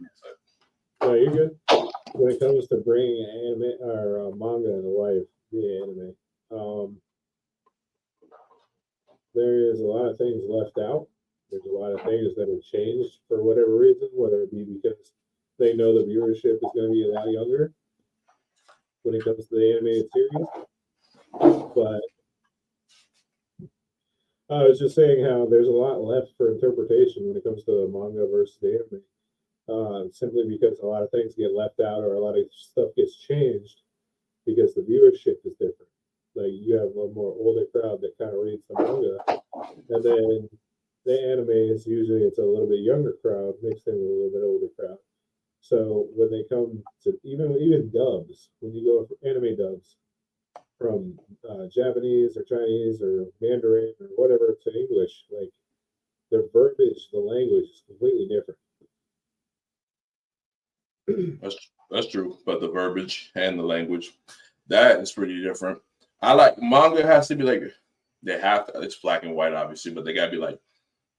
No, you're good. When it comes to bringing anime or manga into life via anime, there is a lot of things left out. There's a lot of things that have changed for whatever reason, whether it be because they know the viewership is going to be a lot younger when it comes to the animated series. But I was just saying how there's a lot left for interpretation when it comes to the manga versus the anime. Simply because a lot of things get left out or a lot of stuff gets changed because the viewership is different. Like you have a more older crowd that kind of reads the manga, and then the anime is usually it's a little bit younger crowd mixed in with a little bit older crowd. So when they come to even dubs, when you go for anime dubs from Japanese or Chinese or Mandarin or whatever to English, like their verbiage, the language is completely different. That's true, but the verbiage and the language, that is pretty different. I like manga has to be like they have to. It's black and white, obviously, but they gotta be like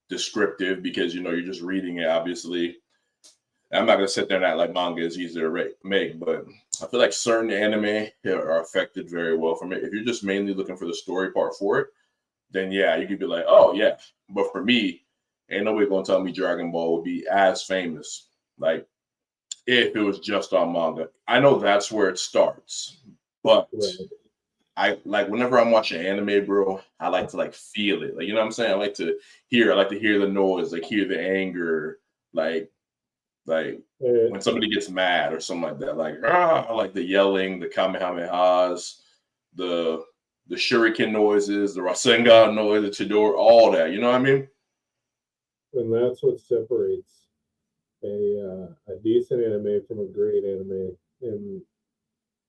descriptive because you're just reading it. Obviously, I'm not gonna sit there and act like manga is easy to make, but I feel like certain anime are affected very well from it. If you're just mainly looking for the story part for it, then yeah, you could be like, oh yeah. But for me, ain't nobody gonna tell me Dragon Ball would be as famous. Like if it was just on manga. I know that's where it starts, but I like whenever I'm watching anime, bro, I like to like feel it. Like, you know what I'm saying? I like to hear the noise, like hear the anger, like when somebody gets mad or something like that. Like, I like the yelling, the kamehamehas, the shuriken noises, the Rasengan noise, the Chidori, all that. You know what I mean? And that's what separates a decent anime from a great anime, and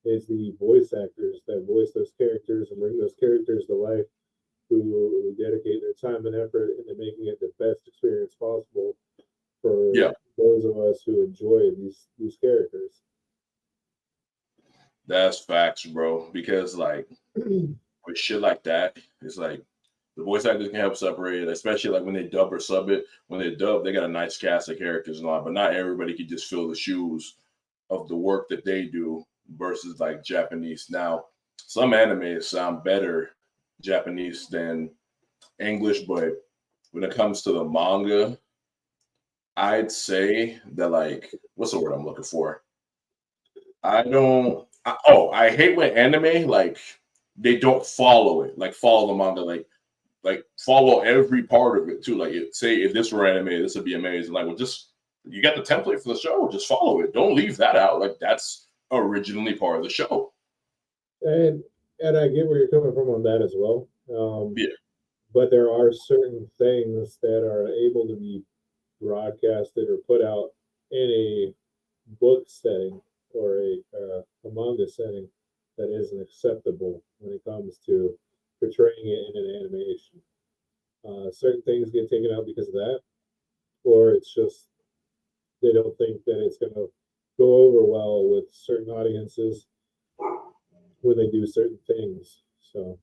is the voice actors that voice those characters and bring those characters to life, who dedicate their time and effort into making it the best experience possible for those of us who enjoy these characters. That's facts, bro. Because like with shit like that, it's like the voice actors can help separate it, especially like when they dub or sub it. When they dub, they got a nice cast of characters and all, but not everybody can just fill the shoes of the work that they do versus like Japanese. Now, some animes sound better Japanese than English, but when it comes to the manga, I'd say that like, what's the word I'm looking for? I hate when anime like they don't follow it, like follow the manga, like follow every part of it too. Like say if this were anime, this would be amazing. Like, well, just you got the template for the show, just follow it. Don't leave that out. Like that's originally part of the show. And I get where you're coming from on that as well. Yeah. But there are certain things that are able to be broadcasted or put out in a book setting or a manga setting that isn't acceptable when it comes to portraying it in an animation. Certain things get taken out because of that, or it's just they don't think that it's going to go over well with certain audiences when they do certain things. So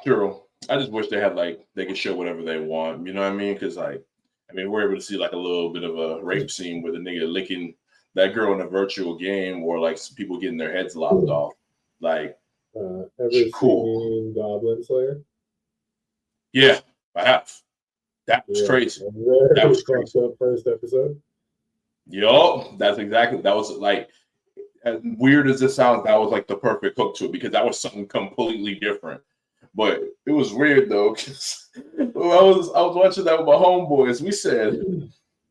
true. I just wish they had like they could show whatever they want. You know what I mean? Because like, I mean, we're able to see like a little bit of a rape scene with a nigga licking that girl in a virtual game, or like some people getting their heads lopped off. Like, ever seen Goblin Slayer? Yeah, I have. That was crazy. That was crazy. Up first episode. Yup, that's exactly. That was like, as weird as this sounds, that was like the perfect hook to it because that was something completely different. But it was weird though, because I was watching that with my homeboys.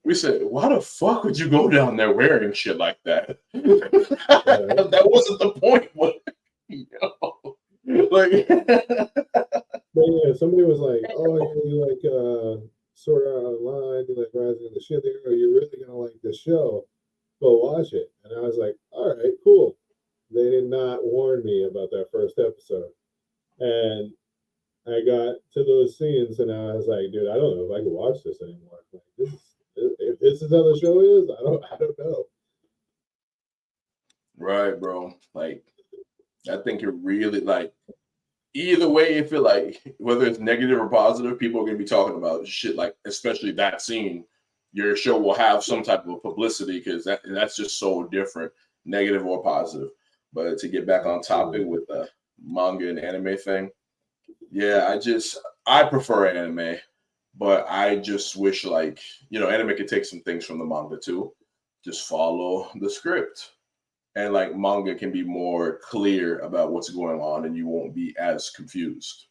We said, why the fuck would you go down there wearing shit like that? That wasn't the point. But, like, but yeah, somebody was like, "Oh, you like Sword Art Online, you like Rising of the Shield Hero, you're really gonna like the show. Go watch it." And I was like, "All right, cool." They did not warn me about that first episode, and I got to those scenes, and I was like, "Dude, I don't know if I can watch this anymore. Like, if this is how the show is, I don't know." Right, bro. Like, I think it really like. Either way, if it like whether it's negative or positive, people are gonna be talking about shit like, especially that scene your show will have some type of publicity because that's just so different, negative or positive. But to get back on topic with the manga and anime thing, yeah, I prefer anime, but I just wish like anime could take some things from the manga too. Just follow the script. And like manga can be more clear about what's going on and you won't be as confused.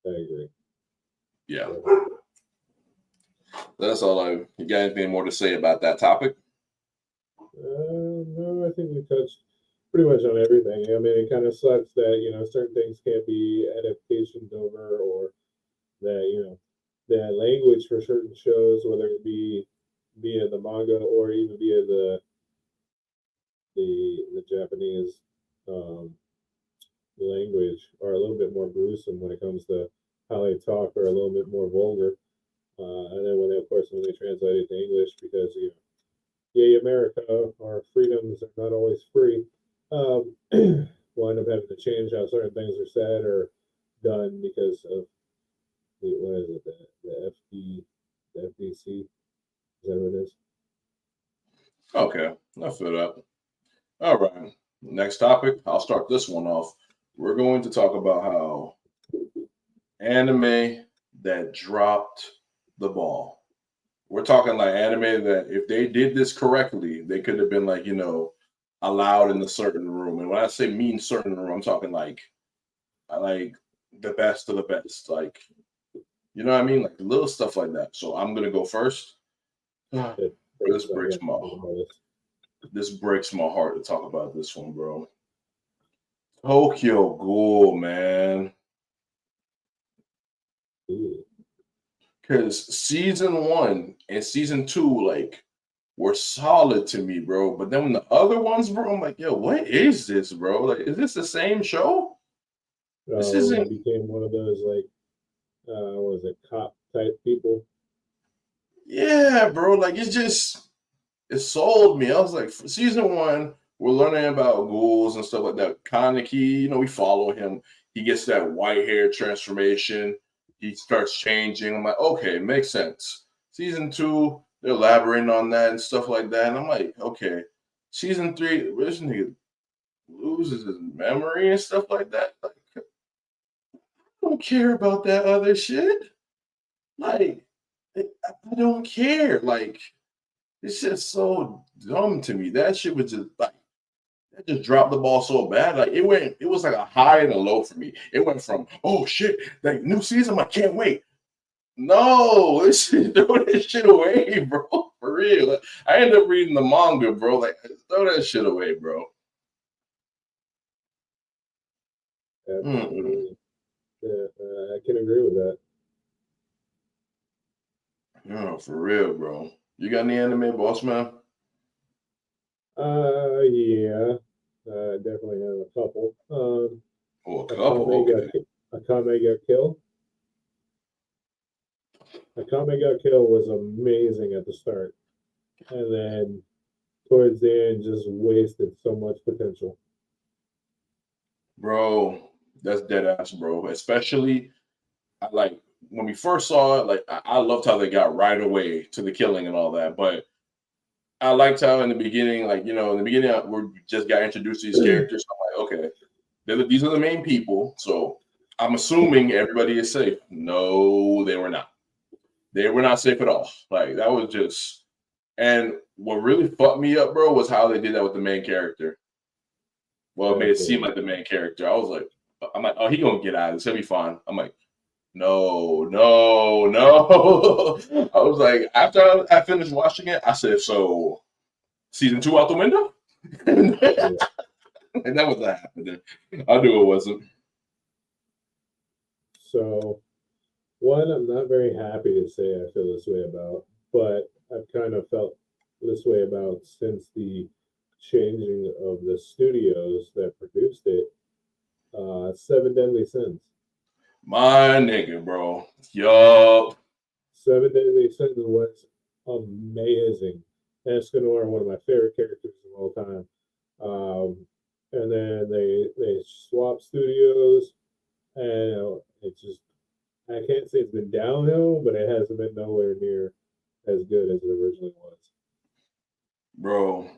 I agree. Yeah. That's all you got anything more to say about that topic? No, I think we touched pretty much on everything. I mean, it kind of sucks that certain things can't be adaptations over, or that the language for certain shows, whether it be via the manga or even via the Japanese um, language, are a little bit more gruesome when it comes to how they talk, or a little bit more vulgar. And then of course, when they translate it to English, because yay America, our freedoms are not always free. Um, we'll end up having to change how certain things are said or done because of what is it, the FDC? Is that what it is? Okay, I feel that. All right. Next topic. I'll start this one off. We're going to talk about how anime that dropped the ball. We're talking like anime that if they did this correctly, they could have been like, allowed in a certain room. And when I say mean certain room, I'm talking like I like the best of the best. Like, you know what I mean? Like little stuff like that. So I'm gonna go first. This breaks my heart. This breaks my heart to talk about this one, bro. Tokyo Ghoul, man. Because season 1 and season 2, like, were solid to me, bro. But then when the other ones, bro, I'm like, yo, what is this, bro? Like, is this the same show? This isn't. It became one of those like, what was it, cop type people? Yeah, bro. Like, it sold me. I was like, for season 1, we're learning about ghouls and stuff like that. Kaneki, we follow him. He gets that white hair transformation. He starts changing. I'm like, okay, makes sense. Season 2, they're elaborating on that and stuff like that. And I'm like, okay. Season 3, this nigga loses his memory and stuff like that. Like, I don't care about that other shit. Like, I don't care. Like, it's just so dumb to me. That shit was just like that just dropped the ball so bad. Like it was like a high and a low for me. It went from oh shit, like new season, I can't wait. No, this shit, throw that shit away, bro. For real. I ended up reading the manga, bro. Like throw that shit away, bro. Absolutely. Yeah, I can agree with that. No, for real, bro. You got any anime, boss man? Yeah, definitely have a couple. Oh, a couple. Okay. Akame ga Kill. Akame ga Kill was amazing at the start, and then towards the end, just wasted so much potential. Bro, that's dead ass, bro. Especially I like when we first saw it, like I loved how they got right away to the killing and all that. But I liked how in the beginning, like in the beginning, we just got introduced to these characters. I'm like, okay, these are the main people, so I'm assuming everybody is safe. No, they were not. They were not safe at all. Like that was just, and what really fucked me up, bro, was how they did that with the main character. Well, it made it seem like the main character. I'm like, oh, he gonna get out of this. He'll be fine. I'm like, no, no, no. I was like, after I finished watching it, I said, so season 2 out the window? And that was what happened. I knew it wasn't. So, one, I'm not very happy to say I feel this way about, but I've kind of felt this way about since the changing of the studios that produced it. Seven Deadly Sins. My nigga, bro. Yup. Seven Deadly Sins was amazing. Escanor, one of my favorite characters of all time. And then they swapped studios, and it just I can't say it's been downhill, but it hasn't been nowhere near as good as it originally was. Bro.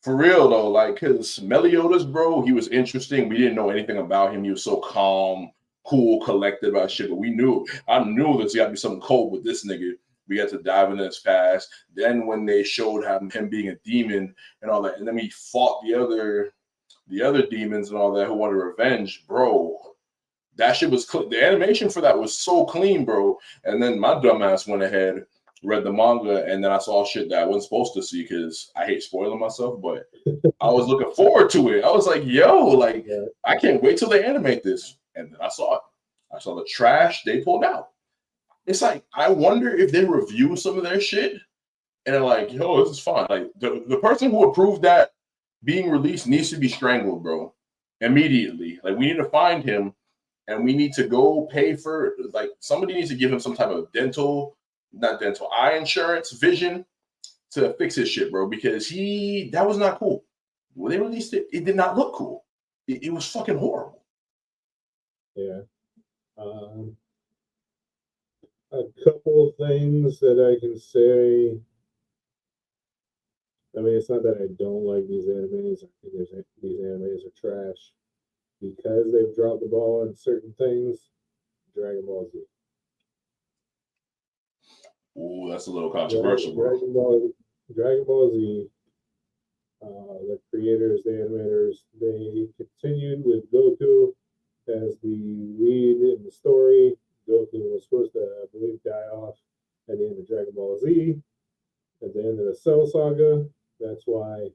For real though, like cause Meliodas, bro, he was interesting. We didn't know anything about him. He was so calm, cool, collected about shit, but we knew I knew there's gotta be something cold with this nigga. We had to dive into his past. Then when they showed him being a demon and all that, and then he fought the other demons and all that who wanted revenge, bro. That shit was the animation for that was so clean, bro. And then my dumbass went ahead, read the manga, and then I saw shit that I wasn't supposed to see because I hate spoiling myself. But I was looking forward to it. I was like, yo, like Yeah. I can't wait till they animate this. And then I saw it. I saw the trash they pulled out. It's like I wonder if they review some of their shit and they're like, yo, this is fine. Like the person who approved that being released needs to be strangled, bro. Immediately. Like we need to find him and we need to go pay for like somebody needs to give him some type of eye insurance, vision to fix his shit, bro. Because that was not cool. When they released it, it did not look cool. It was fucking horrible. Yeah. A couple of things that I can say. I mean, it's not that I don't like these animes. I think these animes are trash because they've dropped the ball on certain things. Dragon Ball Z. Ooh, that's a little controversial, bro. Dragon Ball Z. The creators, the animators, they continued with Goku as the lead in the story. Goku was supposed to, I believe, die off at the end of Dragon Ball Z. At the end of the Cell Saga, that's why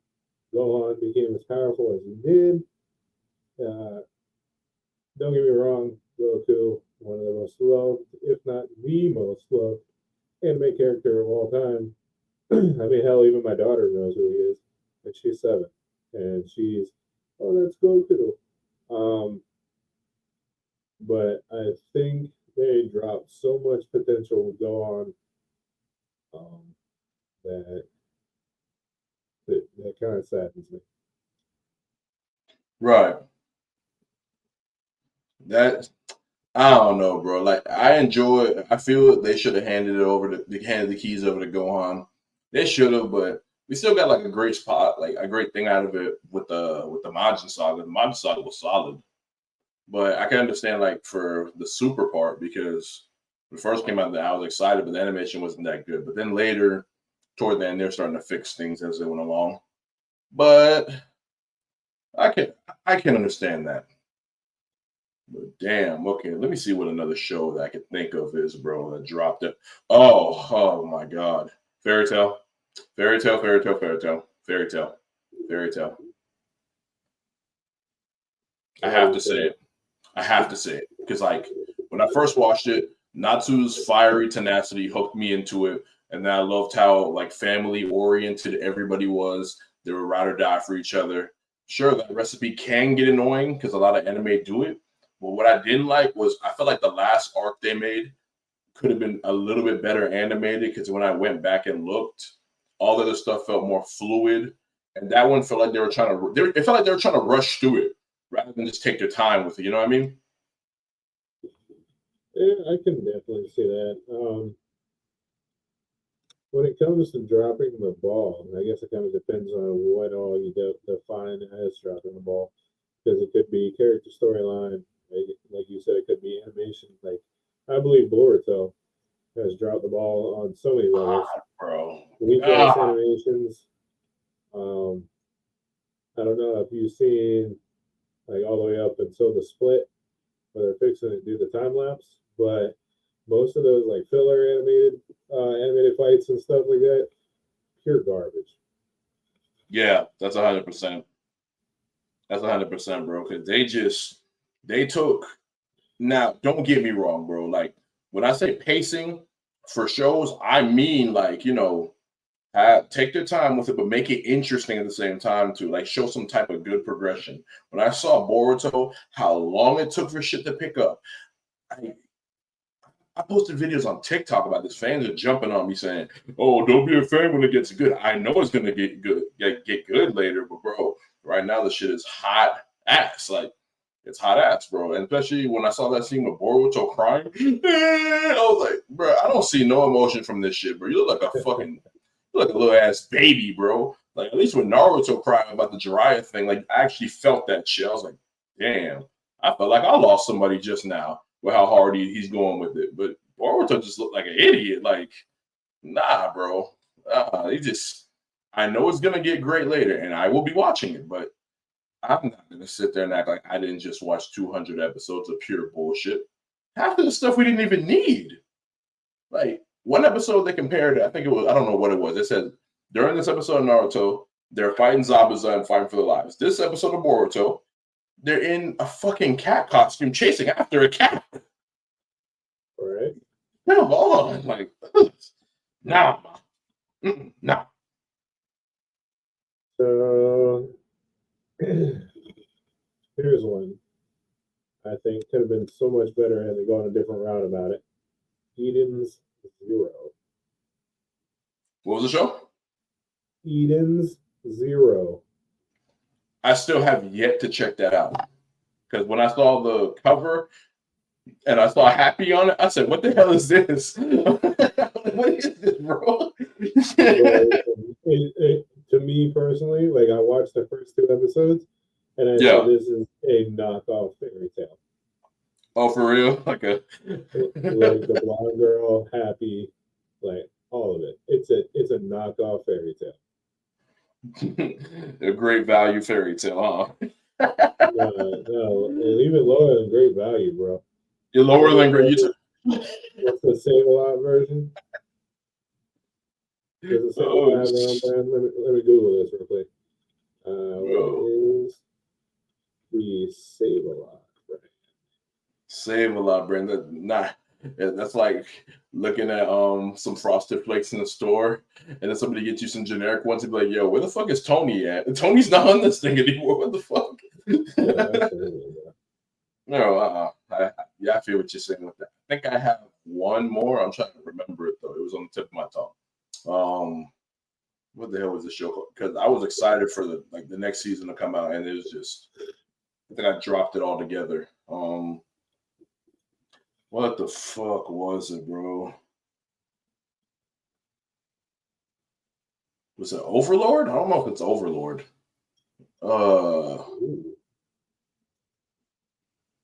Gohan became as powerful as he did. Don't get me wrong, Goku, one of the most loved, if not the most loved anime character of all time. I mean, hell, even my daughter knows who he is, and she's 7, and she's, oh, that's Goku. But I think they dropped so much potential with Gohan that kind of saddens me. Right. That I don't know, bro. Like I feel they should have handed the keys over to Gohan. They should have, but we still got like a great spot, like a great thing out of it with the Majin Saga. The Majin Saga was solid. But I can understand like for the super part because when it first came out, I was excited, but the animation wasn't that good. But then later, toward the end, they're starting to fix things as they went along. But I can understand that. But damn, okay, let me see what another show that I could think of is, bro, that dropped it. Oh my God. Fairy Tail. Fairy Tail, Fairy Tail, Fairy Tail, Fairy Tail, Fairy Tail. I have to say it. I have to say it. Because like when I first watched it, Natsu's fiery tenacity hooked me into it. And then I loved how like family oriented everybody was. They were ride or die for each other. Sure, that recipe can get annoying because a lot of anime do it. But what I didn't like was I felt like the last arc they made could have been a little bit better animated because when I went back and looked, all the other stuff felt more fluid. And that one felt like they were trying to it felt like they were trying to rush through it rather than just take their time with it. You know what I mean? Yeah, I can definitely see that. When it comes to dropping the ball, I guess it kind of depends on what all you define as dropping the ball, because it could be character storyline, like you said, it could be animation. Like I believe Boruto has dropped the ball on so many levels. Bro. Weak ass animations. I don't know if you've seen like all the way up until the split where they're fixing to do the time lapse, but most of those like filler animated fights and stuff like that, pure garbage. Yeah, that's 100%. That's 100%, bro. Because they took. Now, don't get me wrong, bro. Like when I say pacing for shows, I mean like take their time with it, but make it interesting at the same time too. Like show some type of good progression. When I saw Boruto, how long it took for shit to pick up. I posted videos on TikTok about this. Fans are jumping on me saying, "Oh, don't be a fan when it gets good." I know it's gonna get good later, but bro, right now the shit is hot ass. Like it's hot ass, bro. And especially when I saw that scene with Boruto crying, I was like, bro, I don't see no emotion from this shit, bro. You look like a fucking, you look like a little ass baby, bro. Like at least when Naruto crying about the Jiraiya thing, like I actually felt that shit. I was like, damn, I felt like I lost somebody just now with how hard he's going with it. But Boruto just looked like an idiot. Like, nah, bro. He just, I know it's gonna get great later, and I will be watching it, but I'm not gonna sit there and act like I didn't just watch 200 episodes of pure bullshit. Half of the stuff we didn't even need. Like one episode they compared, I think it was, I don't know what it was. It said during this episode of Naruto, they're fighting Zabuza and fighting for their lives. This episode of Boruto, they're in a fucking cat costume chasing after a cat. All right. Come on, like, nah, nah. So here's one. I think could have been so much better had they gone a different route about it. Eden's Zero. What was the show? Eden's Zero. I still have yet to check that out because when I saw the cover and I saw Happy on it, I said, "What the hell is this? What is this, bro?" To me personally, like I watched the first 2 episodes, and I said this is a knockoff Fairy Tail. Oh, for real? Like like the blonde girl, Happy, like all of it. It's a knockoff Fairy Tail. A great value Fairy Tail, huh? No, and even lower than Great Value, bro. You're lower than Great. What's the Save-A-Lot version? Does it Save-A-Lot have their own brand? Let me Google this real quick. What is the Save-A-Lot brand? Save-A-Lot brand. That's like looking at some Frosted Flakes in the store, and then somebody gets you some generic ones and be like, "Yo, where the fuck is Tony at? Tony's not on this thing anymore. What the fuck?" No, I feel what you're saying with that. I think I have one more. I'm trying to remember it though. It was on the tip of my tongue. What the hell was the show called? Because I was excited for the next season to come out, and it was just, I think I dropped it all together. What the fuck was it, bro? Was it Overlord? I don't know if it's Overlord.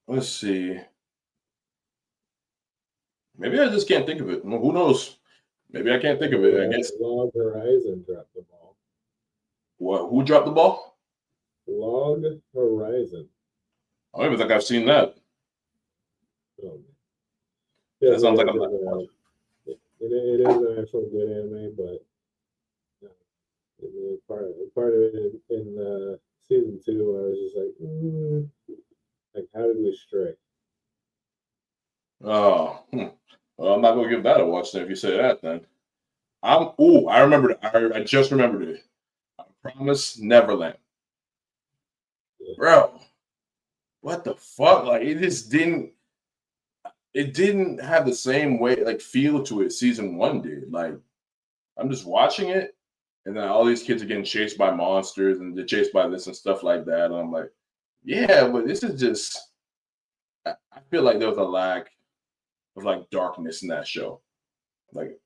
Let's see. Maybe I just can't think of it. Who knows? Maybe I can't think of it. I guess Log Horizon dropped the ball. What? Who dropped the ball? Log Horizon. I don't even think I've seen that. Oh, yeah, that sounds like it is an actual good anime, but part of it in season 2, I was just like, how did we stray? Oh, well, I'm not gonna give that a watch then if you say that. Then I remembered it. I just remembered it. I Promise Neverland, bro. What the fuck? Like it just didn't. It didn't have the same way, like feel to it. Season 1 did. Like I'm just watching it, and then all these kids are getting chased by monsters and they're chased by this and stuff like that. And I'm like, yeah, but this is just. I feel like there was a lack of like darkness in that show, like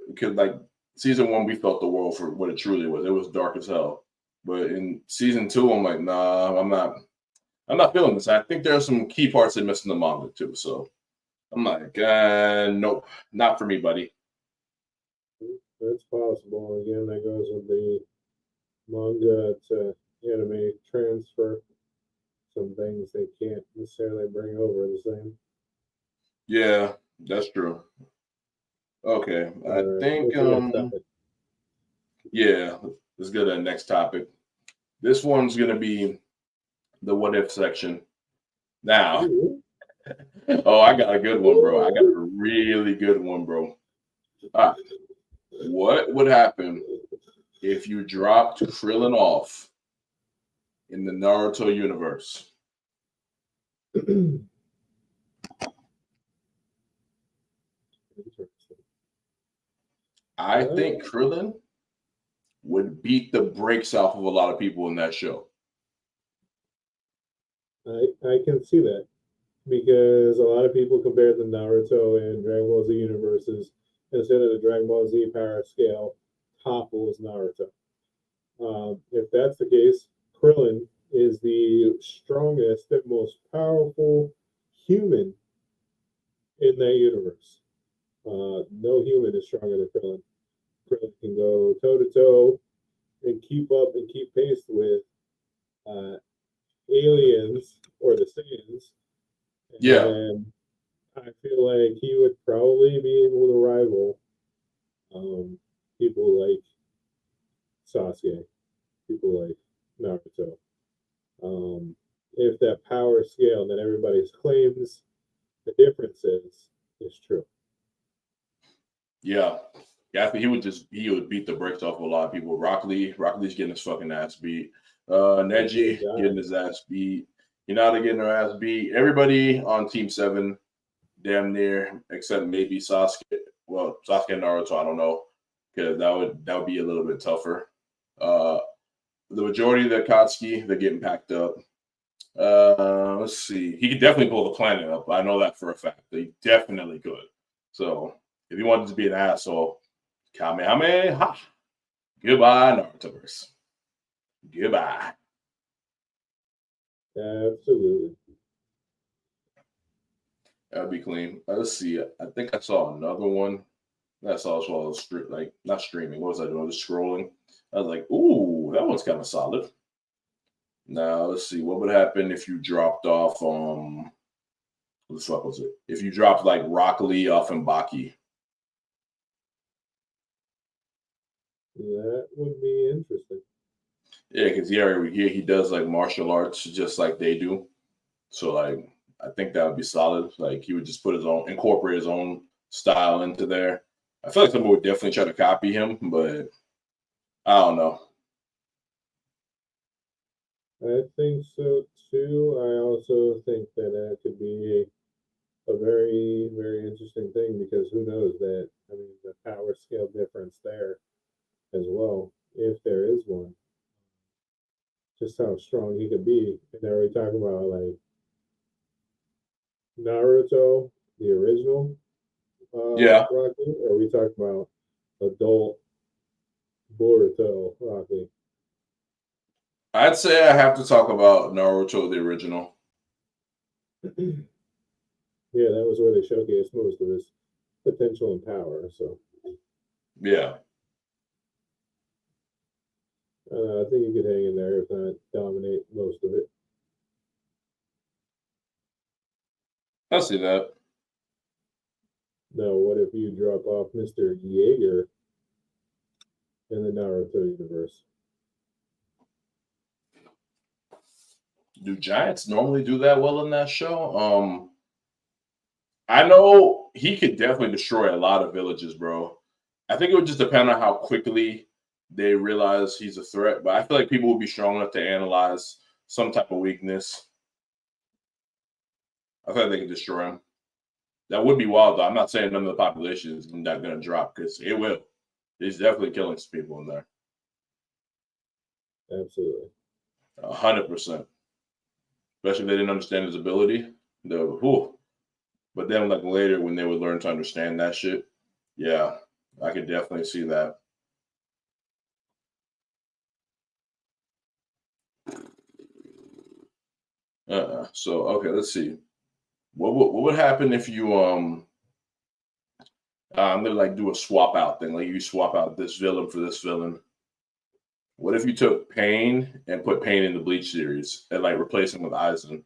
because like season 1 we felt the world for what it truly was. It was dark as hell, but in season 2 I'm like, nah, I'm not feeling this. I think there are some key parts that missed in the manga too. So I'm like, nope, not for me, buddy. That's possible. Again, that goes with the manga to anime transfer. Some things they can't necessarily bring over the same. Yeah, that's true. Okay, I think yeah, let's go to the next topic. This one's gonna be the what if section. Now, oh, I got a good one, bro. I got a really good one, bro. What would happen if you dropped Krillin off in the Naruto universe? I think Krillin would beat the brakes off of a lot of people in that show. I can see that because a lot of people compare the Naruto and Dragon Ball Z universes instead of the Dragon Ball Z power scale topples Naruto. If that's the case, Krillin is the strongest and most powerful human in that universe. No human is stronger than Krillin. Krillin can go toe to toe and keep up and keep pace with uh, aliens or the Saiyans. Yeah, And I feel like he would probably be able to rival people like Sasuke, people like Naruto. If that power scale that everybody claims the difference is true. yeah. Yeah, I think he would beat the brakes off of a lot of people. Rock Lee's getting his fucking ass beat. Oh, Neji good God. getting his ass beat. Hinata getting her ass beat. Everybody on Team Seven, damn near, except maybe Sasuke. Well, Sasuke and Naruto, I don't know, because that would be a little bit tougher. Uh, the majority of the Akatsuki, they're getting packed up. Let's see. He could definitely pull the planet up. I know that for a fact. They definitely could. So if he wanted to be an asshole, Kamehameha. Goodbye, Narutoverse. Goodbye. Absolutely. That'd be clean. Let's see. I think I saw another one. I saw as well as like not streaming. What was I doing? Just scrolling. I was like, ooh, that one's kind of solid. Now let's see. What would happen if you dropped off what the fuck was it? If you dropped like Rock Lee off in Baki. That would be interesting. Yeah, because he does like martial arts just like they do. So like I think that would be solid. Like he would just put his own incorporate his own style into there. I feel like someone would definitely try to copy him, but I don't know. I think so too. I also think that that could be a very, very interesting thing because who knows that, I mean, the power scale difference there as well, if there is one, just how strong he could be. And are we talking about like Naruto, the original Yeah, Rocky, or are we talking about adult Boruto Rocky? I'd say I have to talk about Naruto the original. Yeah, that was where they showcased most of his potential and power. So Yeah, I think you could hang in there if not dominate most of it. I see that. Now, what if you drop off Mr. Jaeger in the Naruto universe? Do Giants normally do that well in that show? I know he could definitely destroy a lot of villages, bro. I think it would just depend on how quickly they realize he's a threat. But I feel like people would be strong enough to analyze some type of weakness. I feel like they can destroy him. That would be wild, though. I'm not saying none of the population is not going to drop because it will. He's definitely killing some people in there. Absolutely. 100%. Especially if they didn't understand his ability. Whew. But then, like later, when they would learn to understand that shit, yeah, I could definitely see that. So okay, let's see. What would happen if you I'm gonna like do a swap out thing, like you swap out this villain for this villain. What if you took Pain and put Pain in the Bleach series and like replace him with Aizen?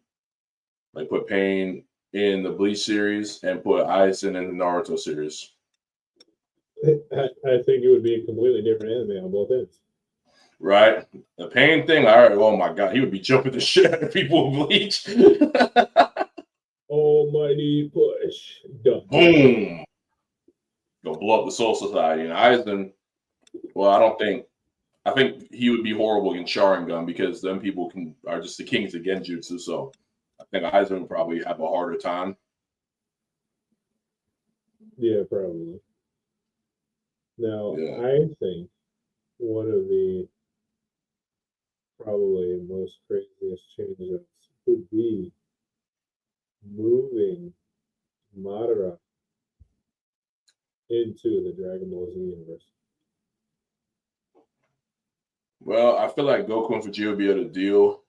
Like put Pain in the Bleach series and put Aizen in the Naruto series. I think it would be a completely different anime on both ends. Right? The Pain thing, all right, oh my god, he would be jumping the shit out of people with Bleach. Almighty push. Done. Boom. Go blow up the Soul Society. And Aizen, well, I think he would be horrible against Sharingan because them people are just the kings of Genjutsu. So I think Aizen would probably have a harder time. Yeah, probably. Now, Yeah. I think one of the probably most craziest changes would be moving Madara into the Dragon Ball Z universe. Well, I feel like Goku and Vegeta will be able to deal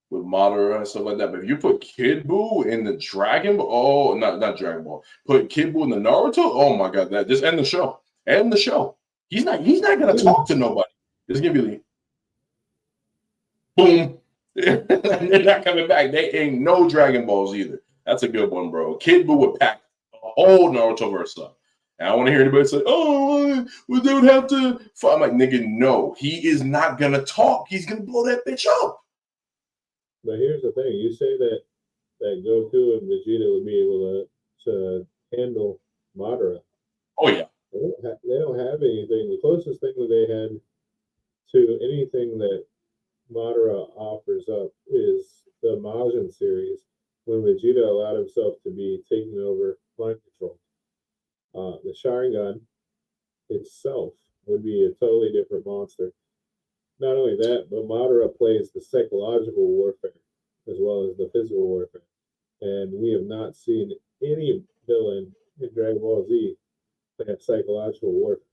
with Madara and stuff like that. But if you put Kid Buu in the Dragon Ball, not Dragon Ball, put Kid Buu in the Naruto, oh my god, that just end the show. End the show. He's not gonna talk to nobody. It's gonna be like boom. They're not coming back. They ain't no Dragon Balls either. That's a good one, bro. Kid Buu would pack a whole Naruto verse up. And I want to hear anybody say, "Oh, well, they would have to." I'm like, nigga, no, he is not gonna talk. He's gonna blow that bitch up. But here's the thing: you say that Goku and Vegeta would be able to handle Madara. Oh yeah, they don't have anything. The closest thing that they had to anything that Madara offers up is the Majin series, when Vegeta allowed himself to be taken over mind control. The Sharingan itself would be a totally different monster. Not only that, but Madara plays the psychological warfare as well as the physical warfare. And we have not seen any villain in Dragon Ball Z have psychological warfare.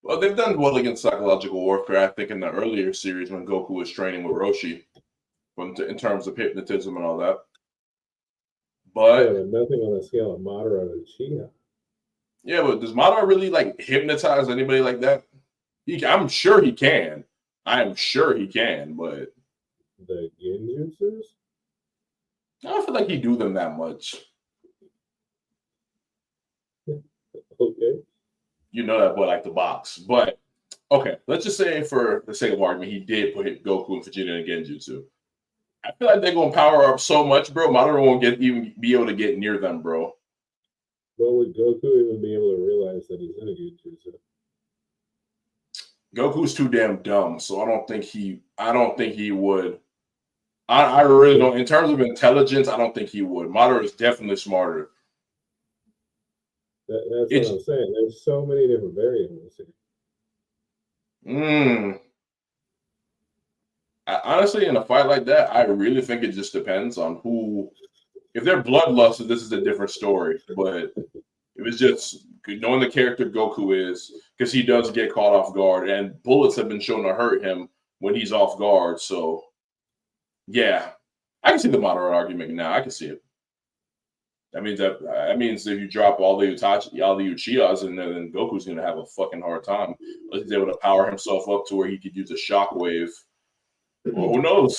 well, they've done well against psychological warfare. I think in the earlier series when Goku was training with Roshi, in terms of hypnotism and all that. But nothing on the scale of Madara and Uchiha. Yeah, but does Madara really like hypnotize anybody like that? I'm sure he can. I am sure he can, but the Genjutsus? I don't feel like he do them that much. Okay. You know that boy like the box. But okay, let's just say for the sake of argument, he did put Goku and Vegeta in Genjutsu. I feel like they're gonna power up so much, bro. Madara won't even be able to get near them, bro. Well, would Goku even be able to realize that he's in a Genjutsu? Goku's too damn dumb, so I don't think he would. I really don't. In terms of intelligence, I don't think he would. Madara is definitely smarter. That's what I'm saying. There's so many different variables here. Honestly, in a fight like that, I really think it just depends on who. If they're bloodlust, this is a different story. But if it's just knowing the character Goku is, because he does get caught off guard, and bullets have been shown to hurt him when he's off guard. So, yeah, I can see the Madara argument now. I can see it. That means if you drop all the Uchihas in there, then Goku's gonna have a fucking hard time. Unless he's able to power himself up to where he could use a shockwave. Well, who knows?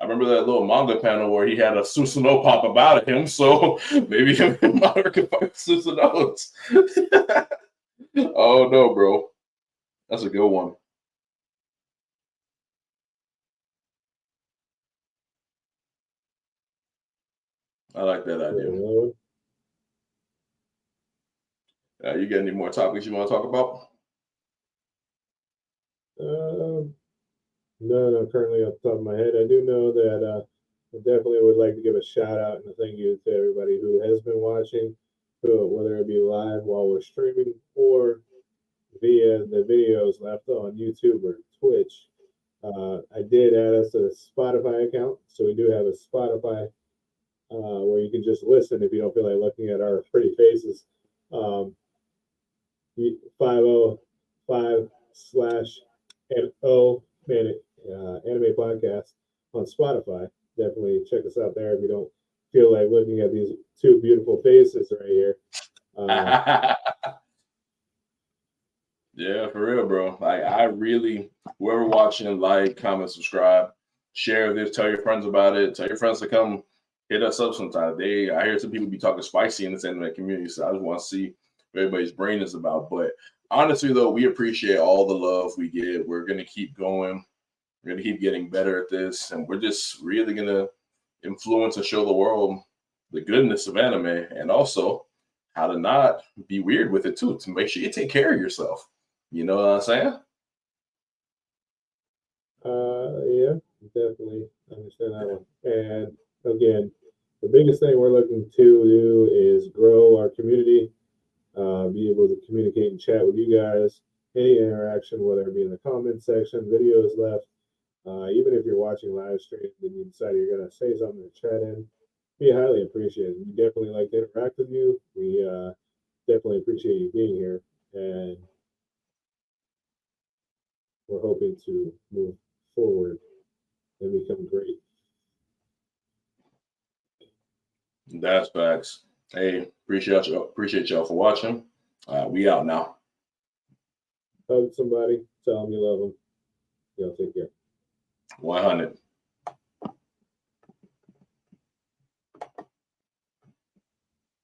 I remember that little manga panel where he had a Susanoo pop about him, so maybe him and Madara could fight Susanoo's. Oh no, bro. That's a good one. I like that idea. You got any more topics you want to talk about? No, currently off the top of my head. I do know that I definitely would like to give a shout out and a thank you to everybody who has been watching, whether it be live while we're streaming or via the videos left on YouTube or Twitch. I did add us a Spotify account, so we do have a Spotify where you can just listen if you don't feel like looking at our pretty faces. 505/O anime podcast on Spotify. Definitely check us out there if you don't feel like looking at these two beautiful faces right here. Yeah, for real, bro. Like, I really, whoever watching, like, comment, subscribe, share this, tell your friends about it, tell your friends to come hit us up sometime. I hear some people be talking spicy in this anime community, so I just want to see what everybody's brain is about. But honestly, though, we appreciate all the love we get. We're going to keep going. We're going to keep getting better at this, and we're just really going to influence and show the world the goodness of anime, and also how to not be weird with it, too, to make sure you take care of yourself. You know what I'm saying? Yeah, definitely understand that one. And again, the biggest thing we're looking to do is grow our community, be able to communicate and chat with you guys, any interaction, whether it be in the comment section, videos left, Even if you're watching live stream and you decide you're gonna say something or chat in, be highly appreciated. We definitely like to interact with you. We definitely appreciate you being here, and we're hoping to move forward and become great. That's facts. Hey, appreciate y'all for watching. We out now. Hug somebody, tell them you love them. Y'all take care. 100.